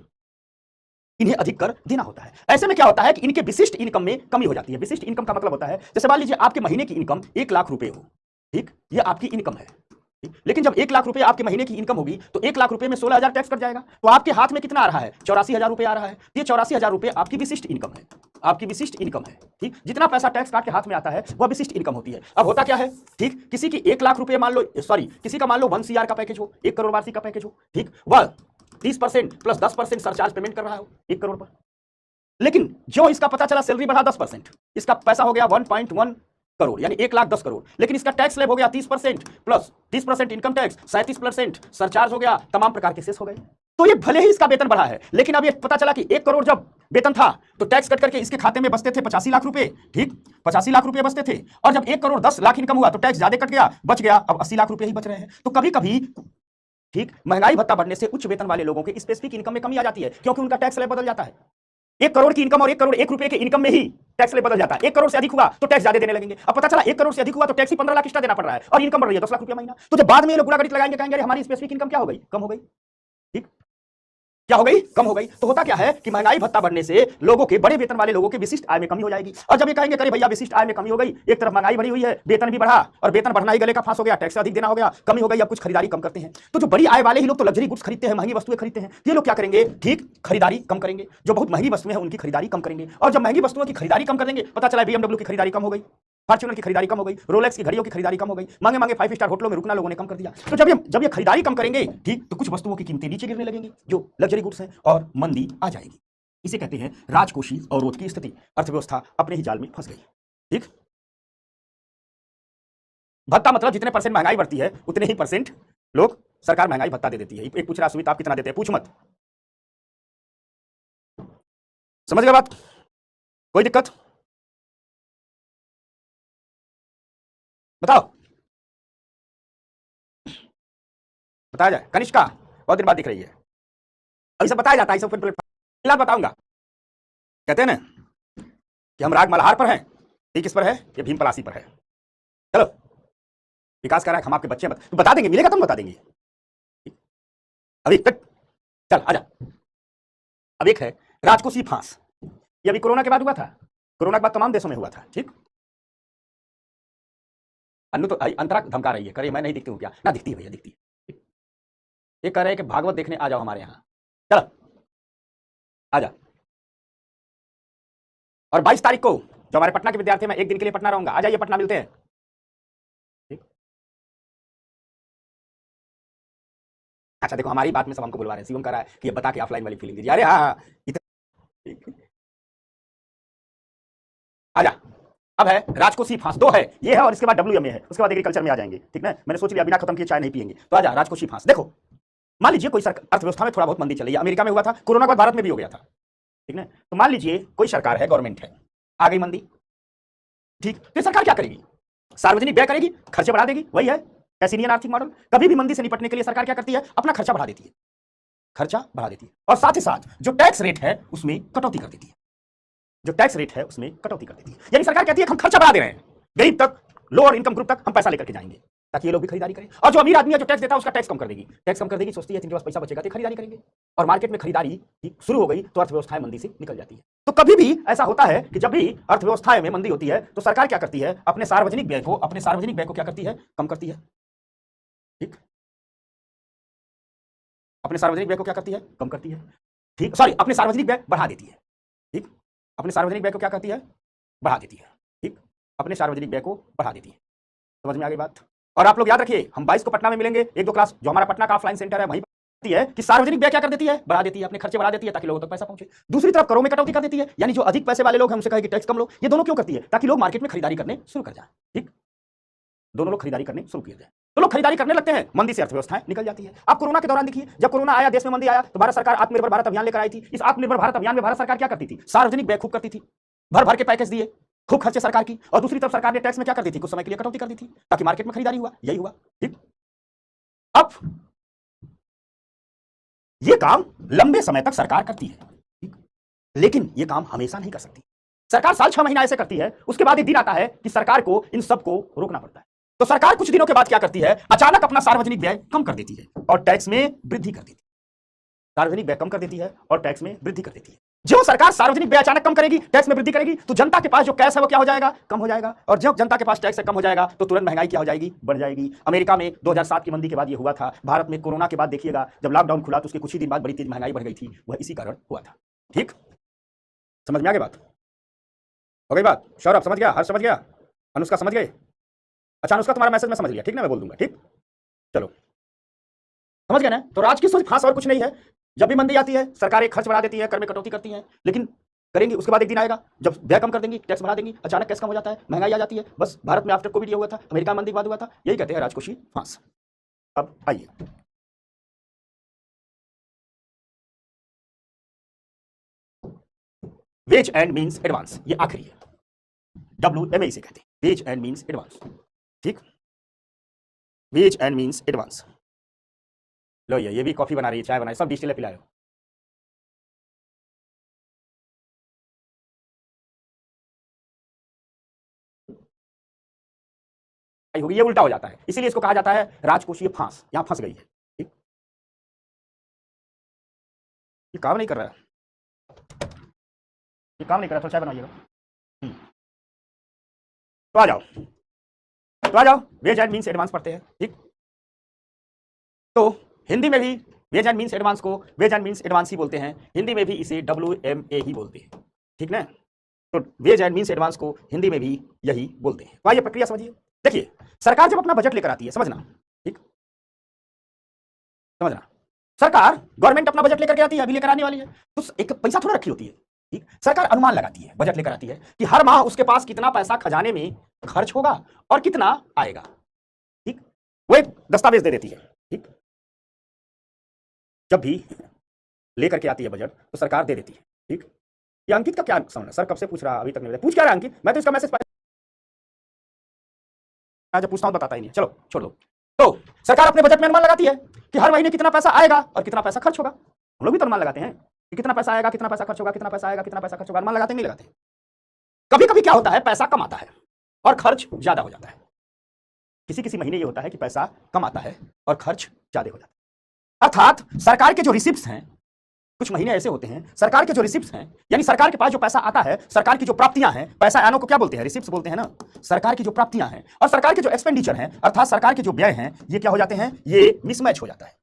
A: इन्हें अधिक कर देना होता है। ऐसे में क्या होता है कि इनके विशिष्ट इनकम में कमी हो जाती है। विशिष्ट इनकम का मतलब होता है, जैसे मान लीजिए आपके महीने की इनकम 1 लाख रुपए हो, ठीक, ये आपकी इनकम है, ठीक? लेकिन जब 1 लाख रुपए आपके महीने की इनकम होगी तो 1 लाख रुपए में 16,000 टैक्स कट जाएगा, तो आपके हाथ में कितना आ रहा है? 84,000 रुपए आ रहा है। ये 84,000 रुपए आपकी विशिष्ट इनकम है, आपकी विशिष्ट इनकम है, ठीक। जितना पैसा टैक्स काट के हाथ में आता है वह विशिष्ट इनकम होती है। अब होता क्या है, ठीक, किसी की 1 लाख रुपए मान लो, सॉरी, किसी का मान लो 1 CR का पैकेज हो, 1 करोड़ वार्षिक का पैकेज हो, ठीक, वह 30% प्लस 10% सरचार्ज पेमेंट कर रहा हो 1 करोड़ पर। लेकिन जो इसका पता चला सैलरी बढ़ा 10%, इसका पैसा हो गया 1.1 करोड़, यानी 1,10,00,000, लेकिन इसका टैक्स स्लैब हो गया 30% प्लस 30% इनकम टैक्स, 37% सरचार्ज हो गया, तमाम प्रकार के सेस हो गए। तो ये भले ही इसका वेतन बढ़ा है, लेकिन अब ये पता चला कि 1 करोड़ जब वेतन था तो टैक्स कट करके इसके खाते में बचते थे 85 लाख रुपए, ठीक, 85 लाख रुपए बचते थे, और जब 1 करोड़ 10 लाख इनकम हुआ तो टैक्स ज्यादा कट गया, बच गया, अब 80 लाख रुपए ही बच रहे हैं। तो कभी कभी, ठीक, महंगाई भत्ता बढ़ने से उच्च वेतन वाले लोगों के स्पेसिफिक इनकम में कमी आ जाती है, क्योंकि उनका टैक्स स्लैब बदल जाता है। 1 करोड़ की इनकम और 1 करोड़ 1 रुपए के इनकम में ही टैक्स स्लैब बदल जाता है। 1 करोड़ से अधिक हुआ तो टैक्स ज्यादा देने लगेंगे। अब पता चला 1 करोड़ से अधिक हुआ तो टैक्स ही 15 लाख एक्स्ट्रा देना पड़ रहा है, और इनकम बढ़ रही है 10 लाख रुपया महीना। तो जब बाद में ये लोग गुणा गणित लगाएंगे, कहेंगे हमारी स्पेसिफिक इनकम क्या हो गई? कम हो गई, ठीक, क्या हो गई? कम हो गई। तो होता क्या है कि महंगाई भत्ता बढ़ने से लोगों के, बड़े वेतन वाले लोगों के विशिष्ट आय में कमी हो जाएगी। और जब ये कहेंगे अरे भैया विशिष्ट आय में कमी हो गई, एक तरफ महंगाई बढ़ी हुई है, वेतन भी बढ़ा, और वेतन बढ़ना ही गले का फांस हो गया, टैक्स अधिक देना हो गया, कमी हो गई, अब कुछ खरीदारी कम करते हैं। तो जो बड़ी आय वाले ही लोग तो लग्जरी गुड्स खरीदते हैं, महंगी वस्तुएं खरीदते हैं, ये लोग क्या करेंगे? ठीक, खरीदारी कम करेंगे। जो बहुत महंगी वस्तुएं हैं उनकी खरीदारी कम करेंगे, और जब महंगी वस्तुओं की खरीदारी कम कर देंगे, पता चला BMW की खरीदारी कम हो गई, फॉर्च्यूनर की खरीदारी कम हो गई, रोलेक्स की घड़ियों की खरीदारी कम हो गई, महंगे महंगे 5 स्टार होटलों में रुकना लोगों ने कम कर दिया। तो जब ये खरीदारी कम करेंगे, ठीक, तो कुछ वस्तुओं की कीमतें नीचे गिरने लगेंगी, जो लग्जरी गुड्स हैं, और मंदी आ जाएगी। इसे कहते हैं राजकोषीय अवरोध की स्थिति। अर्थव्यवस्था अपने ही जाल में फंस गई, ठीक। भत्ता मतलब जितने परसेंट महंगाई बढ़ती है उतने ही परसेंट लोग, सरकार महंगाई भत्ता दे देती है। एक पूछ रहा सुमित आप कितना देते हैं? पूछ मत, समझ गए बात? कोई दिक्कत? बताओ, बताया जाए। कनिष्का बहुत दिन बाद दिख रही है, अभी सब बताया जाता है, सब प्लेटफॉर्म बताऊंगा। कहते हैं ना कि हम राग मल्हार पर हैं, ये किस पर है? ये भीम पलासी पर है। चलो, विकास कर रहा है, हम आपके बच्चे तो बता देंगे, मिलेगा तो हम बता देंगे। अभी चल आजा। अब एक है राजकोषीय फांस, ये अभी कोरोना के बाद हुआ था, कोरोना के बाद तमाम देशों में हुआ था, ठीक। अन्नू तो अंतरा धमका रही है, करे मैं नहीं दिखती हूँ क्या? ना दिखती है भैया, दिखती है। ये कह रहे हैं कि भागवत देखने आ जाओ हमारे यहाँ, चलो आजा। और 22 तारीख को जो हमारे पटना के विद्यार्थी हैं, मैं एक दिन के लिए पटना रहूंगा, आ जाइए, पटना मिलते हैं, ठीक? अच्छा देखो, हमारी बात में सब हमको बुलवा रहे हैं। शिवम कह रहा है कि ये बता के ऑफलाइन वाली फीलिंग दीजिए। अरे हाँ हाँ, आजा। अब है राजकोषीय फांस, 2 है, ये है और इसके बाद WMA है, उसके बाद एग्रीकल्चर में आ जाएंगे, ठीक ना। मैंने सोच लिया बिना खत्म किए चाय नहीं पियेंगे, तो आजा राजकोषीय फांस। देखो, मान लीजिए कोई अर्थव्यवस्था में थोड़ा बहुत मंदी चली है, अमेरिका में हुआ था, कोरोना के बाद भारत में भी हो गया था, ठीक ना। तो मान लीजिए कोई सरकार है, गवर्नमेंट है, आ गई मंदी, ठीक, तो सरकार क्या करेगी? सार्वजनिक व्यय करेगी, खर्चे बढ़ा देगी। वही है कैसिनियन आर्थिक मॉडल। कभी भी मंदी से निपटने के लिए सरकार क्या करती है? अपना खर्चा बढ़ा देती है, खर्चा बढ़ा देती है, और साथ ही साथ जो टैक्स रेट है उसमें कटौती कर देती है, जो टैक्स रेट है उसमें कटौती कर देती है। यानी सरकार कहती है हम खर्चा बढ़ा दे रहे हैं, गरीब तक, लोअर इनकम ग्रुप तक हम पैसा लेकर के जाएंगे, ताकि ये लोग भी खरीदारी करें। और जो अमीर आदमी है, जो टैक्स देता है, उसका टैक्स कम कर देगी, टैक्स कम कर देगी, सोचती है जिनके पास पैसा बचेगा तो खरीदारी करेंगे, और मार्केट में खरीदारी शुरू हो गई तो अर्थव्यवस्थाएं मंदी से निकल जाती है। तो कभी भी ऐसा होता है कि जब भी अर्थव्यवस्थाएं में मंदी होती है तो सरकार क्या करती है? अपने सार्वजनिक व्यय को क्या करती है? कम करती है, ठीक। अपने सार्वजनिक व्यय को क्या करती है? कम करती है, ठीक, सॉरी, अपने सार्वजनिक व्यय बढ़ा देती है, ठीक। अपने सार्वजनिक व्यय को क्या करती है? बढ़ा देती है, ठीक। अपने सार्वजनिक व्यय को बढ़ा देती है। समझ में आ गई बात? और आप लोग याद रखिए, हम 22 को पटना में मिलेंगे, 1-2 क्लास, जो हमारा पटना का ऑफलाइन सेंटर है, वहीं पर है कि सार्वजनिक व्यय क्या कर देती है? बढ़ा देती है, अपने खर्चे बढ़ा देती है ताकि लोगों तक पैसा पहुंचे। दूसरी तरफ करों में कटौती कर देती है, यानी जो अधिक पैसे वाले लोग हैं उनसे कहे कि टैक्स कम लो। ये दोनों क्यों करती है? ताकि लोग मार्केट में खरीदारी करने शुरू कर जाए, ठीक, दोनों लोग खरीदारी करने शुरू किया जाए। तो लोग खरीदारी करने लगते हैं, मंदी से अर्थव्यवस्था निकल जाती है। आप कोरोना के दौरान देखिए, जब कोरोना आया, देश में मंदी आया, तो भारत सरकार आत्मनिर्भर भारत अभियान लेकर आई थी। इस आत्मनिर्भर भारत अभियान में भारत सरकार क्या करती थी? सार्वजनिक व्यय खूब करती थी, भर भर के पैकेज दिए, खूब खर्चे सरकार की। और दूसरी तरफ सरकार ने टैक्स में क्या कर दी थी? कुछ समय के लिए कटौती कर दी थी, ताकि मार्केट में खरीदारी हुआ। यही हुआ। ठीक, अब ये काम लंबे समय तक सरकार करती है, ठीक? लेकिन ये काम हमेशा नहीं कर सकती। सरकार साल 6 महीना ऐसे करती है, उसके बाद एक दिन आता है कि सरकार को इन सब को रोकना पड़ता है। तो सरकार कुछ दिनों के बाद क्या करती है? अचानक अपना सार्वजनिक व्यय कम कर देती है और टैक्स में वृद्धि कर देती है। सार्वजनिक व्यय कम कर देती है और टैक्स में वृद्धि कर देती है। जो सरकार सार्वजनिक व्यय अचानक कम करेगी, टैक्स में वृद्धि करेगी, तो जनता के पास जो कैश है वो क्या हो जाएगा? कम हो जाएगा। और जब जनता के पास टैक्स कम हो जाएगा तो तुरंत महंगाई क्या हो जाएगी? बढ़ जाएगी। अमेरिका में 2007 की मंदी के बाद ये हुआ था। भारत में कोरोना के बाद देखिएगा, जब लॉकडाउन खुला तो उसके कुछ ही दिन बाद बड़ी तेज महंगाई बढ़ गई थी। वह इसी कारण हुआ था। ठीक, समझ में आ गई बात? हो गई बात? सौरभ समझ गया? हर्ष समझ गया? अनुष्का समझ गए? अच्छा, अनुष्का तुम्हारा मैसेज मैं समझ लिया, ठीक ना? मैं बोल दूंगा। ठीक, चलो, समझ गए ना? तो राज की सोच खास और कुछ नहीं है। जब भी मंदी आती है, सरकारें खर्च बढ़ा देती है, कर में कटौती करती हैं, लेकिन करेंगी। उसके बाद एक दिन आएगा जब व्यय कम कर देंगी, टैक्स बढ़ा देंगी, अचानक कैश कम हो जाता है, महंगाई आ जाती है। बस भारत में आफ्टर कोविड ये हुआ था, अमेरिका में मंदी के बाद हुआ था। यही कहते हैं राजकोषीय फांस। अब आइए, वेज एंड मीन्स एडवांस, ये आखिरी है। WMA इसे कहते हैं, वेज एंड मीन्स एडवांस। ठीक, वेज एंड मीन्स एडवांस। लो ये भी कॉफी बना रही है, चाय बना रही है, सब डिस्टिल पिलाओ। होगी, ये उल्टा हो जाता है, इसीलिए इसको कहा जाता है राजकोषीय फांस। यहां फंस गई है। ठीक, ये काम नहीं कर रहा है, ये काम नहीं कर रहा, तो चाय बनाइएगा। तो आ जाओ, तो आ जाओ, वेज एंड मीन्स एडवांस पढ़ते हैं। ठीक, तो हिंदी में भी वेज एंड मीन्स एडवांस को वेज एंड मीन्स एडवांस ही बोलते हैं, हिंदी में भी इसे WMA ही बोलते हैं। ठीक ना? तो वेज एंड मीन्स एडवांस को हिंदी में भी यही बोलते हैं। तो आइए प्रक्रिया समझिए। देखिए, सरकार जब अपना बजट लेकर आती है, समझना, ठीक, समझना, सरकार गवर्नमेंट अपना बजट लेकर के आती है, अभी लेकर आने वाली है, तो एक पैसा थोड़ा रखी होती है। ठीक, सरकार अनुमान लगाती है, बजट लेकर आती है कि हर माह उसके पास कितना पैसा खजाने में खर्च होगा और कितना आएगा। ठीक, वो एक दस्तावेज दे देती है। ठीक, जब भी लेकर के आती है बजट तो सरकार दे देती है। ठीक, ये अंकित का क्या समझना? सर कब से पूछ रहा, अभी तक नहीं पूछ क्या रहा अंकित? मैं तो इसका मैसेज जब पूछता हूं बताता ही नहीं। चलो छोड़ दो। तो सरकार अपने बजट में अनुमान लगाती है कि हर महीने कितना पैसा आएगा और कितना पैसा खर्च होगा। हम लोग भी तो अनुमान लगाते हैं कि कितना पैसा आएगा, कितना पैसा खर्च होगा, कितना पैसा आएगा, कितना पैसा खर्च होगा। अनुमान लगाते नहीं लगाते? कभी कभी क्या होता है, पैसा कम आता है और खर्च ज्यादा हो जाता है। किसी किसी महीने ये होता है कि पैसा कम आता है और खर्च ज्यादा हो जाता है। अर्थात सरकार के जो रिसिप्ट्स हैं, कुछ महीने ऐसे होते हैं सरकार के जो रिसिप्ट्स हैं, यानी सरकार के पास जो पैसा आता है, सरकार की जो प्राप्तियां हैं, पैसा आने को क्या बोलते हैं? रिसिप्ट्स बोलते हैं ना। सरकार की जो प्राप्तियां हैं और सरकार के जो एक्सपेंडिचर हैं, अर्थात सरकार के जो व्यय हैं, ये क्या हो जाते हैं? ये मिसमैच हो जाता है।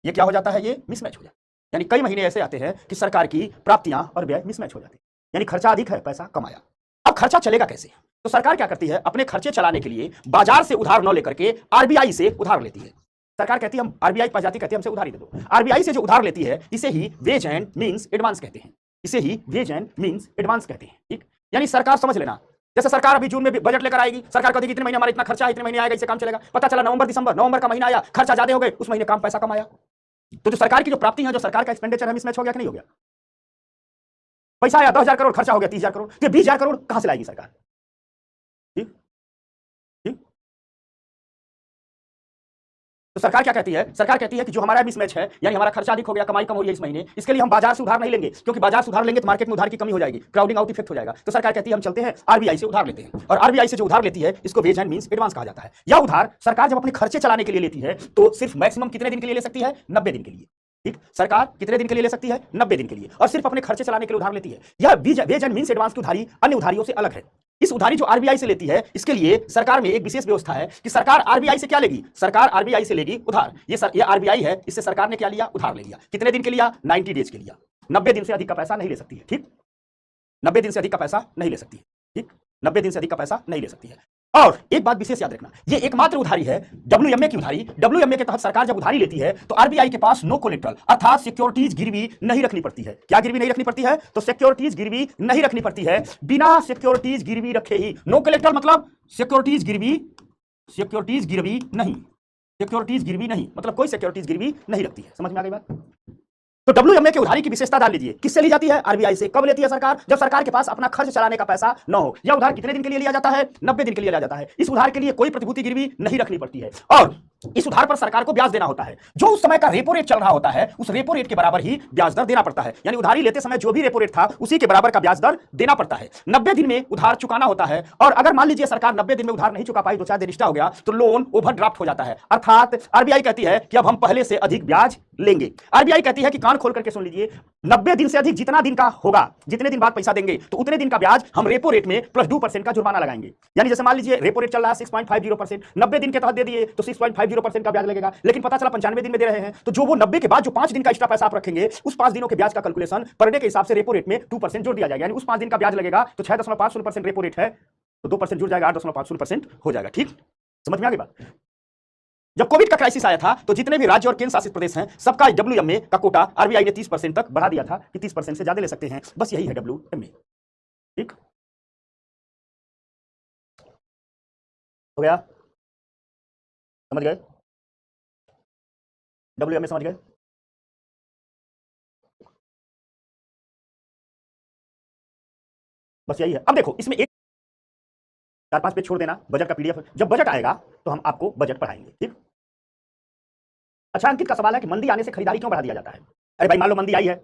A: ये क्या हो जाता है? ये मिसमैच हो जाता है। यानी कई महीने ऐसे आते हैं कि सरकार की प्राप्तियां और व्यय मिसमैच हो जाते हैं, यानी खर्चा अधिक है, पैसा कम आया। अब खर्चा चलेगा कैसे? तो सरकार क्या करती है, अपने खर्चे चलाने के लिए बाजार से उधार न लेकर के RBI से उधार लेती है। सरकार कहती है, हम RBI पास जाती, कहती है हमसे उधार दे दो। RBI से जो उधार लेती है, इसे ही वेज एंड मीन्स एडवांस कहते हैं। इसे ही वेज एंड मीन्स एडवांस कहते हैं। ठीक, यानी सरकार, समझ लेना, जैसे सरकार अभी जून में बजट लेकर आएगी, सरकार कहती है इतने महीने हमारा इतना खर्चा है, इतने महीने आएगा, इससे काम चलेगा। पता चला नवंबर का महीना आया, खर्चा ज्यादा हो गए, उस महीने काम पैसा कम आया। तो जो सरकार की जो प्राप्ति है, जो सरकार का एक्सपेंडिचर है, मिसमैच हो गया कि नहीं हो गया? पैसा आया 10,000 करोड़, खर्चा हो गया 30,000 करोड़, तो 20,000 करोड़ कहां से लाएगी सरकार? ठीक, ठीक, तो सरकार क्या कहती है? सरकार कहती है कि जो हमारा मिसमैच है, यानी हमारा खर्चा अधिक हो गया, कमाई कम हो रही है इस महीने, इसके लिए हम बाजार से उधार नहीं लेंगे, क्योंकि बाजार से उधार लेंगे तो मार्केट में उधार की कमी हो जाएगी, क्राउडिंग आउट इफेक्ट हो जाएगा। तो सरकार कहती है हम चलते हैं RBI से उधार लेते हैं, और RBI से जो उधार लेती है इसको वेज एंड मीन्स एडवांस कहा जाता है। यह उधार सरकार जब अपने खर्चे चलाने के लिए लेती है तो सिर्फ मैक्सिमम कितने दिन के लिए ले सकती है? 90 दिन के लिए। ठीक, सरकार कितने दिन के लिए ले सकती है? 90 दिन के लिए, और सिर्फ अपने खर्चे चलाने के लिए उधार लेती है। यह वेज एंड मीन्स एडवांस की उधारी अन्य उधारियों से अलग है। इस उधारी जो RBI से लेती है, इसके लिए सरकार में एक विशेष व्यवस्था है कि सरकार RBI से क्या लेगी? सरकार RBI से लेगी उधार। ये RBI है, इससे सरकार ने क्या लिया? उधार ले लिया। कितने दिन के लिया? 90 डेज के लिया। 90 दिन से अधिक का पैसा नहीं ले सकती है। ठीक, 90 दिन से अधिक का पैसा नहीं ले सकती है। ठीक, 90 दिन से अधिक का पैसा नहीं ले सकती है। और एक बात विशेष याद रखना, ये एकमात्र उधारी है WMA की उधारी। WMA के तहत सरकार जब उधारी लेती है तो RBI के पास नो कोलेटरल, अर्थात सिक्योरिटीज गिरवी नहीं रखनी पड़ती है। क्या गिरवी नहीं रखनी पड़ती है? तो सिक्योरिटीज गिरवी नहीं रखनी पड़ती है। बिना सिक्योरिटीज गिरवी रखे ही, नो कोलेटरल मतलब सिक्योरिटीज गिरवी नहीं, सिक्योरिटीज गिरवी नहीं, मतलब कोई सिक्योरिटीज गिरवी नहीं रखती है। समझ में आ गई बात? तो WMA के उधारी की विशेषता डाल लीजिए। किससे ली जाती है? RBI से। कब लेती है सरकार? जब सरकार के पास अपना खर्च चलाने का पैसा न हो। यह उधार कितने दिन के लिए लिया जाता है? 90 दिन के लिए लिया जाता है। इस उधार के लिए कोई प्रतिभूति गिरवी नहीं रखनी पड़ती है और इस उधार पर सरकार को ब्याज देना होता है। जो उस समय का रेपो रेट चल रहा होता है उस रेपो रेट के बराबर ही ब्याज दर देना पड़ता है। यानी उधारी लेते समय जो भी रेपो रेट था उसी के बराबर का ब्याज दर देना पड़ता है। 90 दिन में उधार चुकाना होता है और अगर मान लीजिए सरकार 90 दिन में उधार नहीं चुका पाई, 2-4 दिन एक्स्ट्रा हो गया, तो लोन ओवरड्राफ्ट हो जाता है। अर्थात RBI कहती है कि अब हम पहले से अधिक ब्याज लेंगे। RBI कहती है कि कान खोल करके सुन लीजिए, 90 दिन से अधिक जितना दिन का होगा, जितने दिन बाद पैसा देंगे, तो उतने दिन का ब्याज हम रेपो रेट में प्लस 2% का जुर्माना लगाएंगे। यानी जैसे मान लीजिए रेपो रेट चल रहा है 6.50%, 90 दिन के तहत दे दिए तो 6.50% का ब्याज लगेगा। लेकिन पता चला 95 दिन में दे रहे हैं, तो जो वो 90 के बाद जो 5 दिन का एक्स्ट्रा पैसा आप रखेंगे, उस 5 दिनों के ब्याज का कैलकुलेशन पर डे के हिसाब से रेपो रेट में 2% जोड़ दिया जाएगा। यानी उस 5 दिन का ब्याज लगेगा तो 6.50% रेपो रेट है, तो 2% जुड़ जाएगा, 8.50% हो जाएगा। ठीक, समझ में आ गई बात? जब कोविड का क्राइसिस आया था तो जितने भी राज्य और केंद्र शासित प्रदेश हैं सबका WMA का कोटा RBI ने 30% तक बढ़ा दिया था कि 30% से ज्यादा ले सकते हैं। बस यही है WMA। ठीक हो गया? समझ गए? WMA समझ गए? बस यही है। अब देखो इसमें एक 4-5 पेज छोड़ देना, बजट का PDF। जब बजट आएगा तो हम आपको बजट पढ़ाएंगे। ठीक। अच्छा, अंकित का सवाल है कि मंदी आने से खरीदारी क्यों बढ़ा दिया जाता है? अरे भाई मान लो मंदी आई है,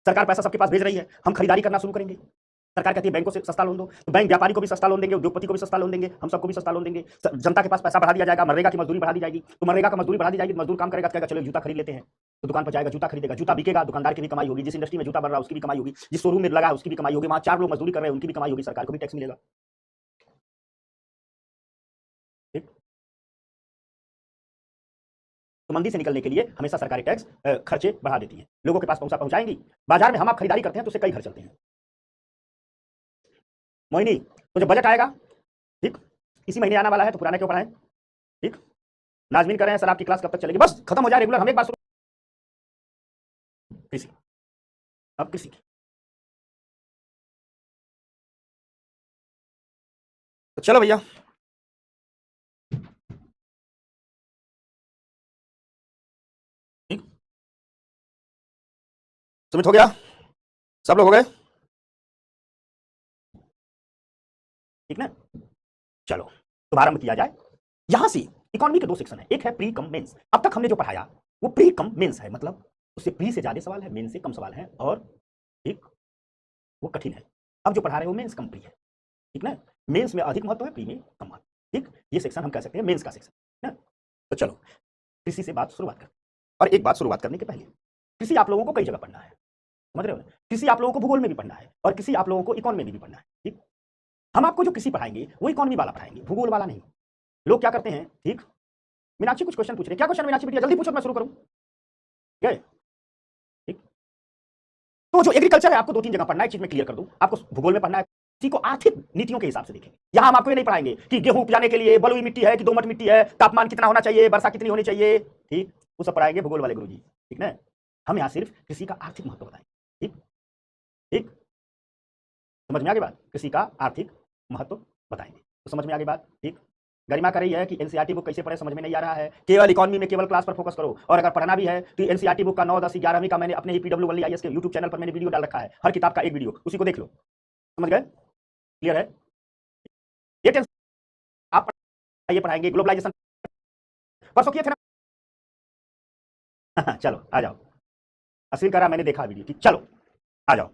A: सरकार पैसा सबके पास भेज रही है, हम खरीदारी करना शुरू करेंगे। सरकार कहती है बैंकों से सस्ता लोन दो, तो बैंक व्यापारी को भी सस्ता लोन देंगे, उद्योगपति को भी सस्ता लोन देंगे, हम सबको भी सस्ता लोन देंगे। जनता के पास पैसा बढ़ा दिया जाएगा, मनरेगा की मजदूरी बढ़ा दी जाएगी। तो मनरेगा का मजदूरी बढ़ा दी जाएगी, मजदूर काम करेगा, कहेगा चलो जूता खरीद लेते हैं, तो दुकान पर जाएगा, जूता खरीदेगा, जूता बिकेगा, दुकानदार की भी कमाई होगी, जिस इंडस्ट्री में जूता बन रहा है उसकी भी कमाई होगी, जिस शोरूम में लगा है उसकी भी कमाई होगी, वहां 4 लोग मजदूरी कर रहे हैं उनकी भी कमाई होगी, सरकार को भी टैक्स मिलेगा। तो मंदी से निकलने के लिए हमेशा सरकारी टैक्स खर्चे बढ़ा देती है, लोगों के पास पहुंचाएंगी। बाजार में हम आप खरीदारी करते हैं तो उससे कई खर्च चलते हैं। मोहिनी, तो जब बजट आएगा, ठीक, इसी महीने आने वाला है, तो पुराना क्यों पढ़ाएं? ठीक। नाजमीन कर रहे हैं सर आपकी क्लास कब तक चलेगी? बस खत्म हो जाए रेगुलर। हम एक बात कृषि, अब कृषि की, तो चलो भैया, ठीक, सबमिट हो गया, सब लोग हो गए? ठीक ना? चलो तो आरंभ किया जाए। यहां से इकोनॉमी के 2 सेक्शन है, एक है प्री कम मेंस। अब तक हमने जो पढ़ाया वो प्री कम मेंस है, मतलब उससे प्री से ज्यादा सवाल है, मेंस से कम सवाल है, और ठीक वो कठिन है। अब जो पढ़ा रहे हैं वो मेंस कम प्री है। ठीक ना? मेंस में अधिक महत्व है, प्री में कम महत्व। ठीक, ये सेक्शन हम कह सकते हैं मेंस का सेक्शन है। तो चलो कृषि से बात शुरुआत करते हैं। और एक बात शुरुआत करने के पहले, कृषि आप लोगों को कई जगह पढ़ना है, समझ रहे हो? कृषि आप लोगों को भूगोल में भी पढ़ना है और कृषि आप लोगों को इकोनॉमी में भी पढ़ना है। ठीक, हम आपको जो कृषि पढ़ाएंगे वो इकोनॉमी वाला पढ़ाएंगे, भूगोल वाला नहीं। लोग क्या करते हैं, ठीक, मीनाक्षी कुछ क्वेश्चन पूछ रहे हैं। क्या क्वेश्चन मीनाक्षी बेटिया? जल्दी पूछो, मैं शुरू करूं। गए? ठीक, तो जो एग्रीकल्चर है आपको 2-3 जगह पढ़ना है। एक चीज में क्लियर कर दूं, आपको भूगोल में पढ़ना है, कृषि को आर्थिक नीतियों के हिसाब से देखेंगे। यहां हम आपको ये नहीं पढ़ाएंगे कि गेहूं उपजाने के लिए बलुई मिट्टी है कि दोमट मिट्टी है, तापमान कितना होना चाहिए, वर्षा कितनी होनी चाहिए, ठीक, वो सब पढ़ाएंगे भूगोल वाले गुरुजी। ठीक ना? हम यहाँ सिर्फ कृषि का आर्थिक महत्व बताएंगे। ठीक ठीक, समझ में आ गई बात? कृषि का आर्थिक महत्व बताएंगे, तो समझ में आ गई बात? ठीक, गरिमा कर रही है कि एनसीईआरटी बुक कैसे पढ़े, समझ में नहीं आ रहा है, केवल इकोनॉमी में केवल क्लास पर फोकस करो। और अगर पढ़ना भी है तो एनसीईआरटी बुक का 9, 10, 11वीं का मैंने अपने ही PWIS के यूट्यूब चैनल पर मैंने वीडियो डाल रखा है, हर किताब का एक वीडियो, उसी को देख लो। समझ गए? क्लियर है? ये टेंशन आप ये पढ़ाएंगे ग्लोबलाइजेशन, परसों किए थे ना? चलो आ जाओ, अश्विन करा मैंने देखा वीडियो की, चलो आ जाओ।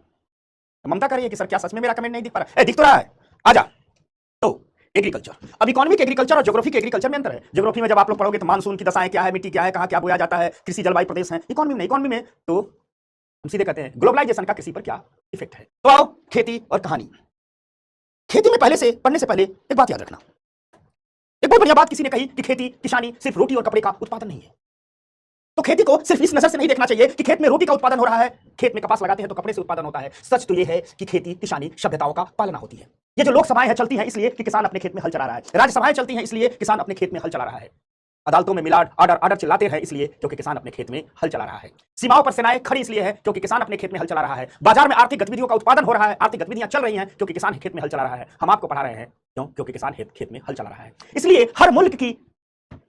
A: ममता कर रही है कि सर क्या सच में मेरा कमेंट नहीं दिख पा रहा है? दिख तो रहा है, आ जा। तो एग्रीकल्चर, अब इकोनॉमिक एग्रीकल्चर और ज्योग्राफी के एग्रीकल्चर में अंतर है। ज्योग्राफी में जब आप लोग पढ़ोगे तो मानसून की दशाएं क्या है, मिट्टी क्या है, कहां क्या बोया जाता है, कृषि जलवायु प्रदेश है। इकोनॉमी में, इकोनॉमी में तो हम सीधे कहते हैं ग्लोबलाइजेशन का कृषि पर क्या इफेक्ट है। तो आओ खेती और कहानी। खेती में पहले से पढ़ने से पहले एक बात याद रखना, एक बहुत बढ़िया बात किसी ने कही कि खेती किसानी सिर्फ रोटी और कपड़े का उत्पादन नहीं है। तो खेती को सिर्फ इस नजर से नहीं देखना चाहिए कि खेत में रोटी का उत्पादन हो रहा है, खेत में कपास लगाते हैं तो कपड़े से उत्पादन होता है। सच तो यह है कि खेती किसानी सभ्यताओं का पालना होती है। ये जो लोकसभाएं हैं चलती हैं इसलिए कि किसान अपने खेत में हल चला रहा है, राज्यसभाएं चलती हैं इसलिए किसान अपने खेत में हल चला रहा है, अदालतों में मिलाड ऑर्डर ऑर्डर चिल्लाते हैं इसलिए क्योंकि किसान अपने खेत में हल चला रहा है, सीमाओं पर सेनाएं खड़ी इसलिए है क्योंकि किसान अपने खेत में हल चला रहा है, बाजार में आर्थिक गतिविधियों का उत्पादन हो रहा है, आर्थिक गतिविधियां चल रही हैं क्योंकि किसान खेत में हल चला रहा है। हम आपको पढ़ा रहे हैं क्यों? क्योंकि किसान खेत में हल चला रहा है। इसलिए हर मुल्क की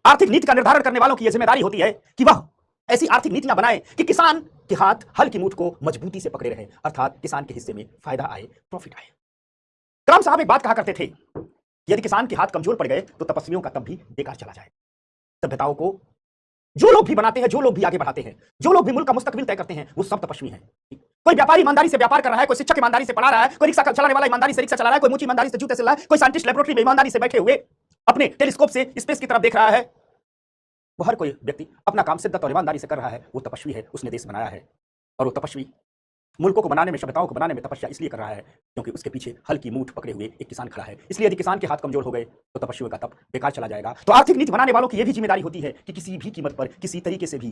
A: आर्थिक नीति का निर्धारण करने वालों की यह जिम्मेदारी होती है कि वह ऐसी आर्थिक नीतियां बनाए कि किसान के हाथ हल की मूठ को मजबूती से पकड़े रहे, अर्थात किसान के हिस्से में फायदा आए, प्रॉफिट आए। कलाम साहब एक बात कहा करते थे, यदि किसान के हाथ कमजोर पड़ गए तो तपस्वियों का तब भी बेकार चला जाए। सभ्यताओं को जो लोग भी बनाते हैं, जो लोग भी आगे बढ़ाते हैं, जो लोग भी मुल्क का मुस्तकबिल तय करते हैं, वो सब तपस्वी हैं। कोई व्यापारी ईमानदारी से व्यापार कर रहा है, कोई शिक्षक ईमानदारी से पढ़ा रहा है, कोई रिक्शा चलाने वाला ईमानदारी से रिक्शा चला रहा है, कोई मुची ईमानदारी से जूते सिल रहा है, कोई साइंटिस्ट लेबोरेटरी में ईमानदारी से बैठे हुए अपने टेलीस्कोप से स्पेस की तरफ देख रहा है, वो हर कोई व्यक्ति अपना काम शिद्दत और ईमानदारी से कर रहा है। वो तपस्वी है, उसने देश बनाया है। और वो तपस्वी मुल्कों को बनाने में, सभ्यताओं को बनाने में तपस्या इसलिए कर रहा है क्योंकि उसके पीछे हल की मूठ पकड़े हुए एक किसान खड़ा है। इसलिए यदि किसान के हाथ कमजोर हो गए तो तपस्वियों का तप बेकार चला जाएगा। तो आर्थिक नीति बनाने वालों की यह भी जिम्मेदारी होती है कि किसी भी कीमत पर, किसी तरीके से भी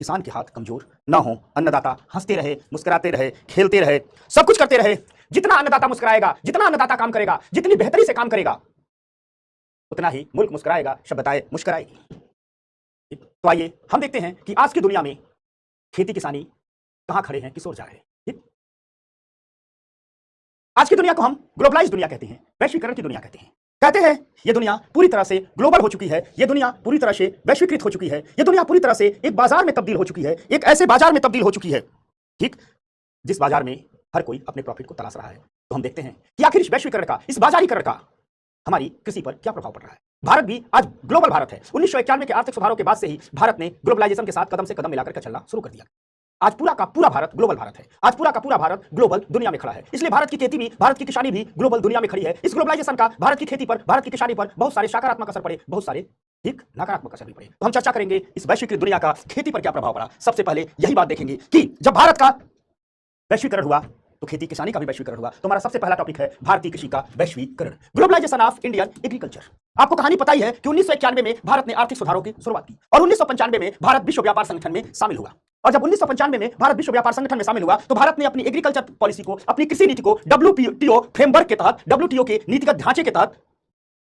A: किसान के हाथ कमजोर ना हो। अन्नदाता हंसते रहे, मुस्कुराते रहे, खेलते रहे, सब कुछ करते रहे। जितना अन्नदाता मुस्कुराएगा, जितना अन्नदाता काम करेगा, जितनी बेहतरी से काम करेगा, उतना ही मुल्क मुस्कुराएगा, सभ्यताएं मुस्कुराएगी। तो आइए हम देखते हैं कि आज की दुनिया में खेती किसानी कहां खड़े हैं, किस ओर जा रहे हैं। आज की दुनिया को हम ग्लोबलाइज्ड दुनिया कहते हैं, वैश्वीकरण की दुनिया कहते हैं। कहते हैं ये दुनिया पूरी तरह से ग्लोबल हो चुकी है, ये दुनिया पूरी तरह से वैश्वीकृत हो चुकी है, ये दुनिया पूरी तरह से एक बाजार में तब्दील हो चुकी है, एक ऐसे बाजार में तब्दील हो चुकी है, ठीक, जिस बाजार में हर कोई अपने प्रॉफिट को तलाश रहा है। तो हम देखते हैं कि आखिर इस वैश्वीकरण का, इस बाजारीकरण का हमारी कृषि पर क्या प्रभाव पड़ रहा है। भारत भी आज ग्लोबल भारत है। 1991 के आर्थिक सुधारों के बाद से ही भारत ने ग्लोबलाइजेशन के साथ कदम से कदम मिलाकर के चलना शुरू कर दिया। आज पूरा का पूरा भारत ग्लोबल भारत है। आज पूरा का पूरा भारत ग्लोबल दुनिया में खड़ा है। इसलिए भारत की खेती भी, भारत की किसानी भी ग्लोबल दुनिया में खड़ी है। इस ग्लोबलाइजेशन का भारत की खेती पर, भारत की किसानी पर बहुत सारे सकारात्मक असर पड़े, बहुत सारे ठीक नकारात्मक असर भी पड़े। तो हम चर्चा करेंगे इस वैश्वीकृत दुनिया का खेती पर क्या प्रभाव पड़ा। सबसे पहले यही बात देखेंगे कि जब भारत का वैश्वीकरण हुआ तो खेती किसानी का भी वैश्वीकरण हुआ। तो हमारा सबसे पहला टॉपिक है भारतीय कृषि का वैश्वीकरण, ग्लोबलाइजेशन ऑफ इंडियन एग्रीकल्चर। आपको कहानी पता ही है कि 1991 में भारत ने आर्थिक सुधारों की शुरुआत की और 1995 में भारत विश्व व्यापार संगठन में शामिल हुआ। और जब 1995 में भारत विश्व व्यापार संगठन में शामिल हुआ तो भारत ने अपनी एग्रीकल्चर पॉलिसी को, अपनी कृषि नीति को WTO फ्रेमवर्क के तहत, WTO के नीतिगत ढांचे के तहत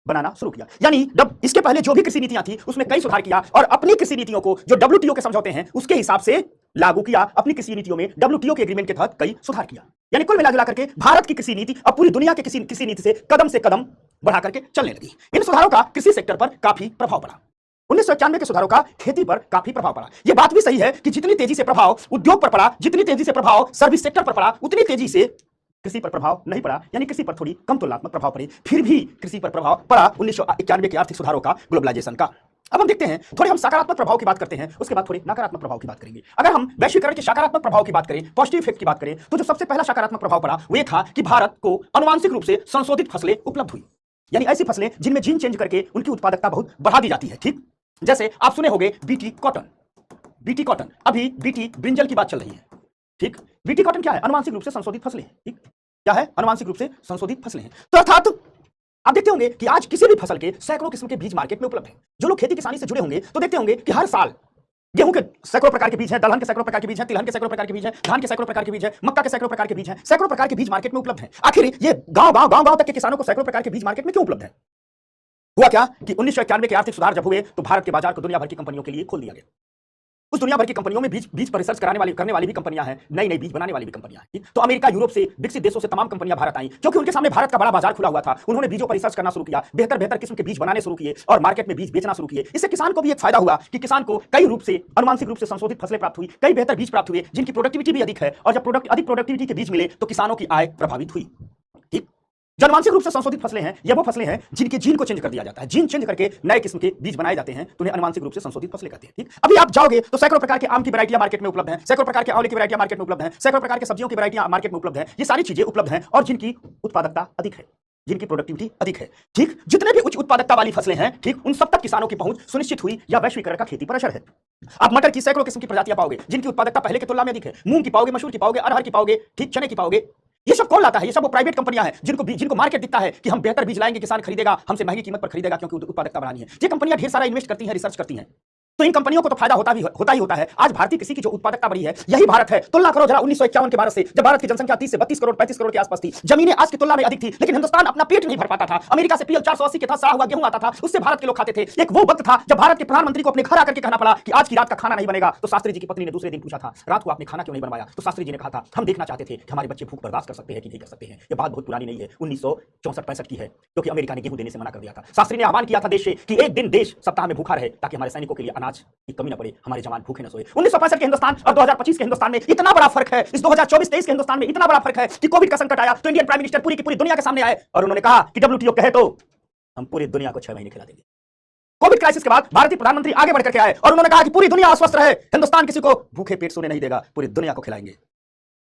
A: बनाना शुरू किया। यानी इसके पहले जो भी कृषि नीतियां थी उसमें कई सुधार किया और अपनी कृषि नीतियों को जो WTO के समझौते हैं उसके हिसाब से लागू किया। अपनी कृषि नीतियों में WTO के एग्रीमेंट के तहत कई सुधार किया। यानी कुल मिला करके भारत की कृषि नीति अब पूरी दुनिया के कृषि नीति से कदम बढ़ा करके चलने लगी। इन सुधारों का कृषि सेक्टर पर काफी प्रभाव पड़ा। 1991 के सुधारों का खेती पर काफी प्रभाव पड़ा। यह बात भी सही है कि जितनी तेजी से प्रभाव उद्योग पर पड़ा, जितनी तेजी से प्रभाव सर्विस सेक्टर पर पड़ा, उतनी तेजी से कृषि पर प्रभाव नहीं पड़ा। यानी कृषि पर थोड़ी कम तुलनात्मक प्रभाव पड़े, फिर भी कृषि पर प्रभाव पड़ा 1991 के आर्थिक सुधारों का, ग्लोबलाइजेशन का। अब हम देखते हैं, थोड़े हम सकारात्मक प्रभाव की बात करते हैं, उसके बाद थोड़े नकारात्मक प्रभाव की बात करेंगे। अगर हम वैश्वीकरण के सकारात्मक प्रभाव की बात करें, पॉजिटिव इफेक्ट की बात करें, तो जो सबसे पहला सकारात्मक प्रभाव पड़ा वो ये था कि भारत को आनुवांशिक रूप से संशोधित फसलें उपलब्ध हुई। यानी ऐसी फसलें जिनमें जीन चेंज करके उनकी उत्पादकता बहुत बढ़ा दी जाती है। ठीक, जैसे आप सुने होंगे बीटी कॉटन। बीटी कॉटन, अभी बीटी ब्रिंजल की बात चल रही है। ठीक, बीटी कॉटन क्या है? अनुवांशिक रूप से संशोधित फसलें। ठीक, क्या है? अनुवांशिक रूप से संशोधित फसलें हैं। तो अर्थात आप देखते होंगे कि आज किसी भी फसल के सैकड़ों किस्म के बीज मार्केट में उपलब्ध हैं। जो लोग खेती किसानी से जुड़े होंगे तो देखते होंगे कि हर साल गेहूं के सैकड़ों प्रकार के बीज हैं, दलहन के सैकड़ों प्रकार के बीज हैं, तिलहन के सैकड़ों प्रकार के बीज हैं, धान के सैकड़ों प्रकार के बीज हैं, मक्का के सैकड़ों प्रकार के बीज हैं, सैकड़ों प्रकार के बीज मार्केट में उपलब्ध हैं। आखिर ये गांव तक के किसानों को सैकड़ों प्रकार के बीज मार्केट में क्यों उपलब्ध है? हुआ क्या कि 1991 के आर्थिक सुधार जब हुए तो भारत के बाजार को दुनिया भर की कंपनियों के लिए खोल दिया गया। उस दुनिया भर की कंपनियों में बीज पर रिसर्च करने वाली भी कंपनियां हैं, नई बीज बनाने वाली भी कंपनियां हैं। तो अमेरिका, यूरोप से, विकसित देशों से तमाम कंपनियां भारत आई क्योंकि उनके सामने भारत का बड़ा बाजार खुला हुआ था। उन्होंने बीजों पर रिसर्च करना शुरू किया, बेहतर किस्म के बीज बनाने शुरू किए और मार्केट में बीज बेचना शुरू किए। इससे किसान को भी एक फायदा हुआ कि किसान को कई रूप से, अनुवांशिक रूप से संशोधित फसलें प्राप्त हुई, कई बेहतर बीज प्राप्त हुए जिनकी प्रोडक्टिविटी भी अधिक है। और जब अधिक प्रोडक्टिविटी के बीज मिले तो किसानों की आय प्रभावित हुई। ठीक, जो अनुवांशिक रूप से संशोधित फसलें हैं ये वो फसलें हैं जिनके जीन को चेंज कर दिया जाता है। जीन चेंज करके नए किस्म के बीज बनाए जाते हैं तो उन्हें अनुवांशिक रूप से संशोधित फसलें कहते हैं। ठीक, अभी आप जाओगे तो सैकड़ों प्रकार के आम की वैरायटियां मार्केट में उपलब्ध हैं, सैकड़ों प्रकार के आंवले की वैरायटियां मार्केट में उपलब्ध हैं, सैकड़ों प्रकार के सब्जियों की वैरायटियां मार्केट में उपलब्ध हैं। ये सारी चीजें उपलब्ध हैं और जिनकी उत्पादकता अधिक है, जिनकी प्रोडक्टिविटी अधिक है। ठीक, जितने भी उच्च उत्पादकता वाली फसलें हैं, ठीक, उन सब तक किसानों की पहुंच सुनिश्चित हुई या वैश्वीकरण का खेती पर असर है। आप मटर की सैकड़ों किस्म की प्रजातियां पाओगे जिनकी उत्पादकता पहले की तुलना में अधिक है। मूंग की पाओगे, मसूर की पाओगे, अरहर की पाओगे, ठीक, चने की पाओगे। ये सब कौन लाता है? ये सब वो प्राइवेट कंपनियां हैं जिनको मार्केट दिखता है कि हम बेहतर बीज लाएंगे, किसान खरीदेगा, हमसे महंगी कीमत पर खरीदेगा क्योंकि उत्पादकता बढ़ानी है। ये कंपनियां ढेर सारा इन्वेस्ट करती हैं, रिसर्च करती हैं। तो इन कंपनियों को तो फायदा होता ही होता है। आज भारतीय कृषि की जो उत्पादकता बढ़ी है, यही भारत है। तुलना करो जरा 1951 के भारत से, जब भारत की जनसंख्या 30 से 32 करोड़ 35 करोड़ के आसपास थी। जमीनें आज की तुलना में अधिक थी, लेकिन हिंदुस्तान अपना पेट नहीं भर पाता था। अमेरिका से पीएल 480 के था, सड़ा हुआ गेहूं आता था, उससे भारत के लोग खाते थे। एक वो वक्त था जब भारत के प्रधानमंत्री को अपने घर आकर के कहना पड़ा कि आज की रात का खाना नहीं बनेगा। तो शास्त्री जी की पत्नी ने दूसरे दिन पूछा था, रात को आपने खाना क्यों नहीं बनवाया? तो शास्त्री जी ने कहा था, हम देखना चाहते थे कि हमारे बच्चे भूख बर्दाश्त कर सकते हैं कि नहीं कर सकते हैं। ये बात बहुत पुरानी नहीं है, 1964-65 की है, क्योंकि अमेरिका ने गेहूं देने से मना कर दिया था। शास्त्री ने आह्वान किया था देश से कि एक दिन देश सप्ताह में भूखा रहे, ताकि हमारे सैनिकों के लिए अनाज की कमी न पड़े, हमारे जवान भूखे न सोए। 1965 के हिंदुस्तान और 2025 के हिंदुस्तान में इतना बड़ा फर्क है, इस 2024-23 के हिंदुस्तान में इतना बड़ा फर्क है कि कोविड का संकट आया तो इंडियन प्राइम मिनिस्टर पूरी की पूरी दुनिया के सामने आए और उन्होंने कहा कि WTO कहे तो हम पूरी दुनिया को 6 महीने खिला देंगे। कोविड क्राइसिस के बाद भारतीय प्रधानमंत्री आगे बढ़कर के आए और उन्होंने कहा कि पूरी दुनिया अस्वस्थ रहे, हिंदुस्तान किसी को भूखे पेट सोने नहीं देगा, पूरी दुनिया को खिलाएंगे।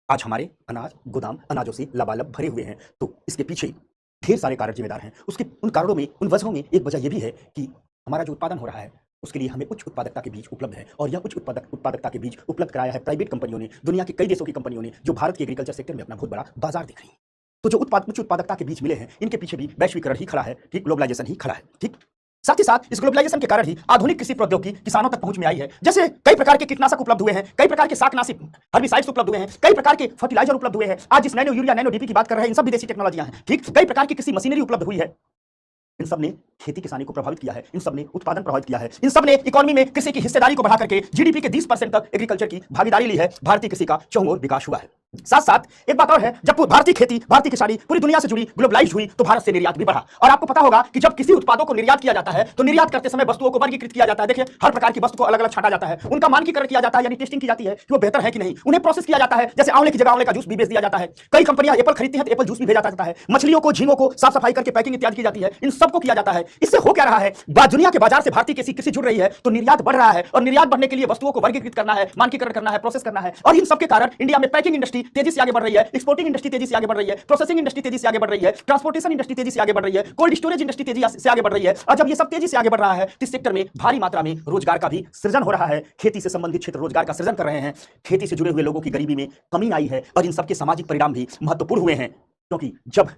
A: आज हमारे अनाज गोदाम अनाजों से लबालब भरे हुए हैं, तो इसके पीछे ढेर सारे कारक जिम्मेदार हैं। उसके उन कारणों में, उन वजहों में एक वजह यह भी है कि हमारा जो उत्पादन हो रहा है उसके लिए हमें उच्च उत्पादकता के बीज उपलब्ध है, और यह उच्च उत्पादकता के बीज उपलब्ध कराया है प्राइवेट कंपनियों ने, दुनिया के कई देशों की कंपनियों ने, जो भारत के एग्रीकल्चर सेक्टर में अपना बहुत बड़ा बाजार दिख रही है। तो जो उच्च उत्पादकता के बीज मिले हैं, इनके पीछे भी वैश्वीकरण ही खड़ा है, ठीक, ग्लोबलाइजेशन ही खड़ा है, ठीक। साथ ही साथ इस ग्लोबलाइजेशन के कारण ही आधुनिक कृषि प्रौद्योगिकी किसानों तक पहुंच में आई है। जैसे कई प्रकार के कीटनाशक उपलब्ध हुए हैं, कई प्रकार के शाकनाशी हर्बिसाइड्स उपलब्ध हुए हैं, कई प्रकार के फर्टिलाइजर उपलब्ध हुए हैं। आज जिस नैनो यूरिया नैनो डीपी की बात कर रहे हैं, इन सब विदेशी टेक्नोलॉजियां हैं, ठीक। कई प्रकार की कृषि मशीनरी उपलब्ध हुई है। इन सब ने खेती किसानी को प्रभावित किया है, इन सब ने उत्पादन प्रभावित किया है, इन सब ने इकोनॉमी में कृषि की हिस्सेदारी को बढ़ा करके जीडीपी के 20% तक एग्रीकल्चर की भागीदारी ली है। भारतीय कृषि का चहुंओर विकास हुआ है। साथ साथ एक बात और है, जब भारतीय खेती भारतीय किसानी पूरी दुनिया से जुड़ी, ग्लोबलाइज हुई, तो भारत से निर्यात भी बढ़ा। और आपको पता होगा कि जब किसी उत्पादों को निर्यात किया जाता है तो निर्यात करते समय वस्तुओं को वर्गीकृत किया जाता है। देखिए, हर प्रकार की वस्तु को अलग अलग छांटा जाता है, उनका मानकीकरण किया जाता है, यानी टेस्टिंग की जाती है कि वो बेहतर है कि नहीं, उन्हें प्रोसेस किया जाता है। जैसे आंवले की जगह आंवले का जूस भी बेच दिया जाता है। कई कंपनियां एप्पल खरीदती हैं तो एप्पल जूस भी भेजा जाता है। मछलियों को, झींगों को साफ सफाई करके पैकिंग इत्यादि की जाती है। इन सबको किया जाता है। इससे हो क्या रहा है, दुनिया के बाजार से भारतीय कृषि जुड़ रही है, तो निर्यात बढ़ रहा है, और निर्यात बढ़ने के लिए वस्तुओं को वर्गीकृत करना है, मानकीकरण करना है, प्रोसेस करना है। और इन सबके कारण इंडिया में पैकिंग इंडस्ट्री तेजी से आगे बढ़ रही है, एक्सपोर्टिंग इंडस्ट्री तेजी से आगे बढ़ रही है, प्रोसेसिंग इंडस्ट्री तेजी से आगे बढ़ रही है, ट्रांसपोर्टेशन इंडस्ट्री तेजी से आगे बढ़ रही है, कोल्ड स्टोरेज इंडस्ट्री तेजी से आगे बढ़ रही है। और जब ये सब तेजी से आगे बढ़ रहा है, तो इस सेक्टर में भारी मात्रा में रोजगार का भी सृजन हो रहा है। खेती से संबंधित क्षेत्र रोजगार का सृजन कर रहे हैं। खेती से जुड़े हुए लोगों की गरीबी में कमी आई है, और इन सबके सामाजिक परिणाम भी महत्वपूर्ण हुए हैं। क्योंकि जब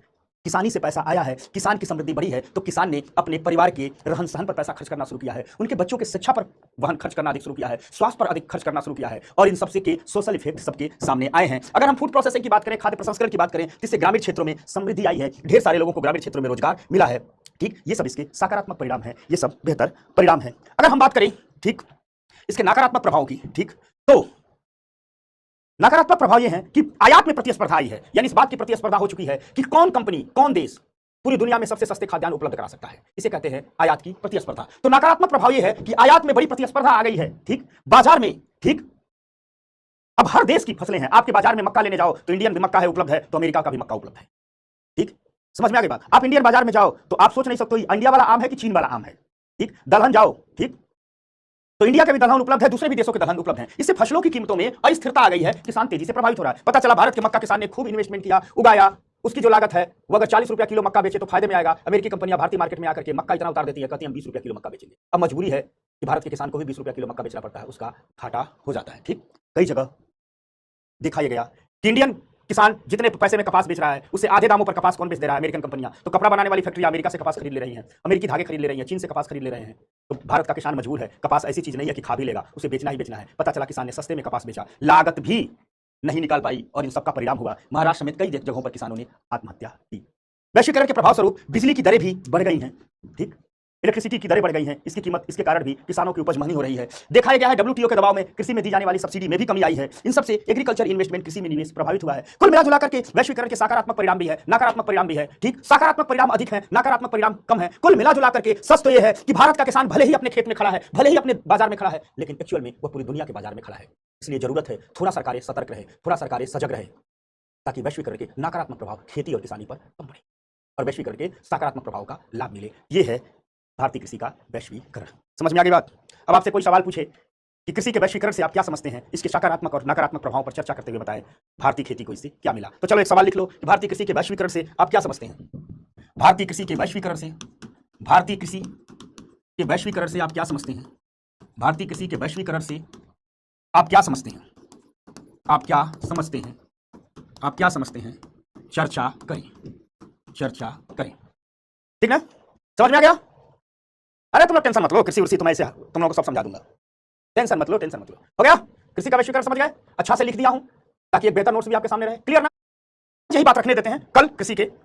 A: किसानी से पैसा आया है, किसान की समृद्धि बढ़ी है, तो किसान ने अपने परिवार के रहन सहन पर पैसा खर्च करना शुरू किया है, उनके बच्चों के शिक्षा पर वहन खर्च करना अधिक शुरू किया है, स्वास्थ्य पर अधिक खर्च करना शुरू किया है, और इन सबसे के सोशल इफेक्ट सबके सामने आए हैं। अगर हम फूड प्रोसेसिंग की बात करें, खाद्य प्रसंस्करण की बात करें, जिससे ग्रामीण क्षेत्रों में समृद्धि आई है, ढेर सारे लोगों को ग्रामीण क्षेत्रों में रोजगार मिला है, ठीक। ये सब इसके सकारात्मक परिणाम है, ये सब बेहतर परिणाम है। अगर हम बात करें, ठीक, इसके नकारात्मक प्रभाव की, ठीक, तो नकारात्मक प्रभाव यह है कि आयात में प्रतिस्पर्धा आई है, यानी इस बात की प्रतिस्पर्धा हो चुकी है कि कौन कंपनी, कौन देश पूरी दुनिया में सबसे सस्ते खाद्यान्न उपलब्ध करा सकता है। इसे कहते हैं आयात की प्रतिस्पर्धा। तो नकारात्मक प्रभाव यह है कि आयात में बड़ी प्रतिस्पर्धा आ गई है, ठीक, बाजार में, ठीक। अब हर देश की फसलें हैं, आपके बाजार में मक्का लेने जाओ तो इंडियन भी मक्का है उपलब्ध है, तो अमेरिका का भी मक्का उपलब्ध है, ठीक। समझ में आ गई बात। आप इंडियन बाजार में जाओ तो आप सोच नहीं सकते इंडिया वाला आम है कि चीन वाला आम है, ठीक। दलहन जाओ, ठीक, तो इंडिया के भी दलहन उपलब्ध है, दूसरे भी देशों के दलहन उपलब्ध हैं। इससे फसलों की कीमतों में अस्थिरता आ गई है, किसान तेजी से प्रभावित हो रहा है। पता चला भारत के मक्का किसान ने खूब इन्वेस्टमेंट किया, उगाया, उसकी जो लागत है वो अगर 40 रुपया किलो मक्का बेचे तो फायदे में आएगा। अमेरिकी कंपनियां भारतीय मार्केट में आकर के मक्का इतना उतार देती है, कहती है हम 20 रुपया किलो मक्का बेचेंगे। अब मजबूरी है कि भारत के किसान को भी 20 रुपया किलो मक्का बेचना पड़ता है, उसका घाटा हो जाता है, ठीक। कई जगह देखा यह गया कि इंडियन किसान जितने पैसे में कपास बेच रहा है, उससे आधे दामों पर कपास कौन बेच दे रहा है? अमेरिकन कंपनियां। तो कपड़ा बनाने वाली फैक्ट्री अमेरिका से कपास खरीद ले रही हैं, अमेरिकी धागे खरीद ले रही हैं, चीन से कपास खरीद ले रहे हैं। तो भारत का किसान मजबूर है। कपास ऐसी चीज नहीं है कि खा भी लेगा, उसे बेचना ही बेचना है। पता चला किसान ने सस्ते में कपास बेचा, लागत भी नहीं निकाल पाई, और इन सबका परिणाम हुआ महाराष्ट्र समेत कई जगहों पर किसानों ने आत्महत्या की। वैश्वीकरण के प्रभाव स्वरूप बिजली की दरें भी बढ़ गई हैं, ठीक। इलेक्ट्रिसिटी की दरें बढ़ गई हैं, इसकी कीमत, इसके कारण भी किसानों की उपज महंगी हो रही है। देखा गया है WTO के दबाव में कृषि में दी जाने वाली सब्सिडी में भी कमी आई है। इन सबसे एग्रीकल्चर इन्वेस्टमेंट, कृषि में निवेश प्रभावित हुआ है। कुल मिला जुला करके वैश्वीकरण के सकारात्मक परिणाम भी है, नकारात्मक परिणाम भी है, ठीक। सकारात्मक परिणाम अधिक है, नकारात्मक परिणाम कम है। कुल मिला जुला करके सच तो यह है कि भारत का किसान भले ही अपने खेत में खड़ा है, भले ही अपने बाजार में खड़ा है, लेकिन एक्चुअल में वह पूरी दुनिया के बाजार में खड़ा है। इसलिए जरूरत है थोड़ा सरकारें सतर्क रहे, थोड़ा सरकारें सजग रहे, ताकि वैश्वीकरण के नकारात्मक प्रभाव खेती और किसानी पर कम पड़े और वैश्वीकरण के सकारात्मक प्रभाव का लाभ मिले। यह है भारतीय कृषि का वैश्वीकरण। समझ में आ गई बात। अब आपसे कोई सवाल पूछे कि कृषि के वैश्वीकरण से आप क्या समझते हैं, इसके सकारात्मक और नकारात्मक प्रभाव पर चर्चा करते हुए बताएं भारतीय खेती को इससे क्या मिला। तो चलो एक सवाल लिख लो कि भारतीय कृषि के वैश्वीकरण से आप क्या समझते हैं। भारतीय कृषि के वैश्वीकरण से, भारतीय कृषि के वैश्वीकरण से आप क्या समझते हैं। भारतीय कृषि के वैश्वीकरण से आप क्या समझते हैं, आप क्या समझते हैं, आप क्या समझते हैं। चर्चा करें, चर्चा करें, ठीक ना। समझ में आ गया। अरे तुम लोग टेंशन मत लो, कृषि उर्सी तो मैं तुम लोगों को सब समझा दूंगा। टेंशन मत लो, टेंशन मत लो। हो गया? कृषि का वैश्वीकरण समझ गए? अच्छा से लिख दिया हूं ताकि एक बेहतर नोट्स भी आपके सामने रहे। क्लियर ना? यही बात रखने देते हैं कल कृषि के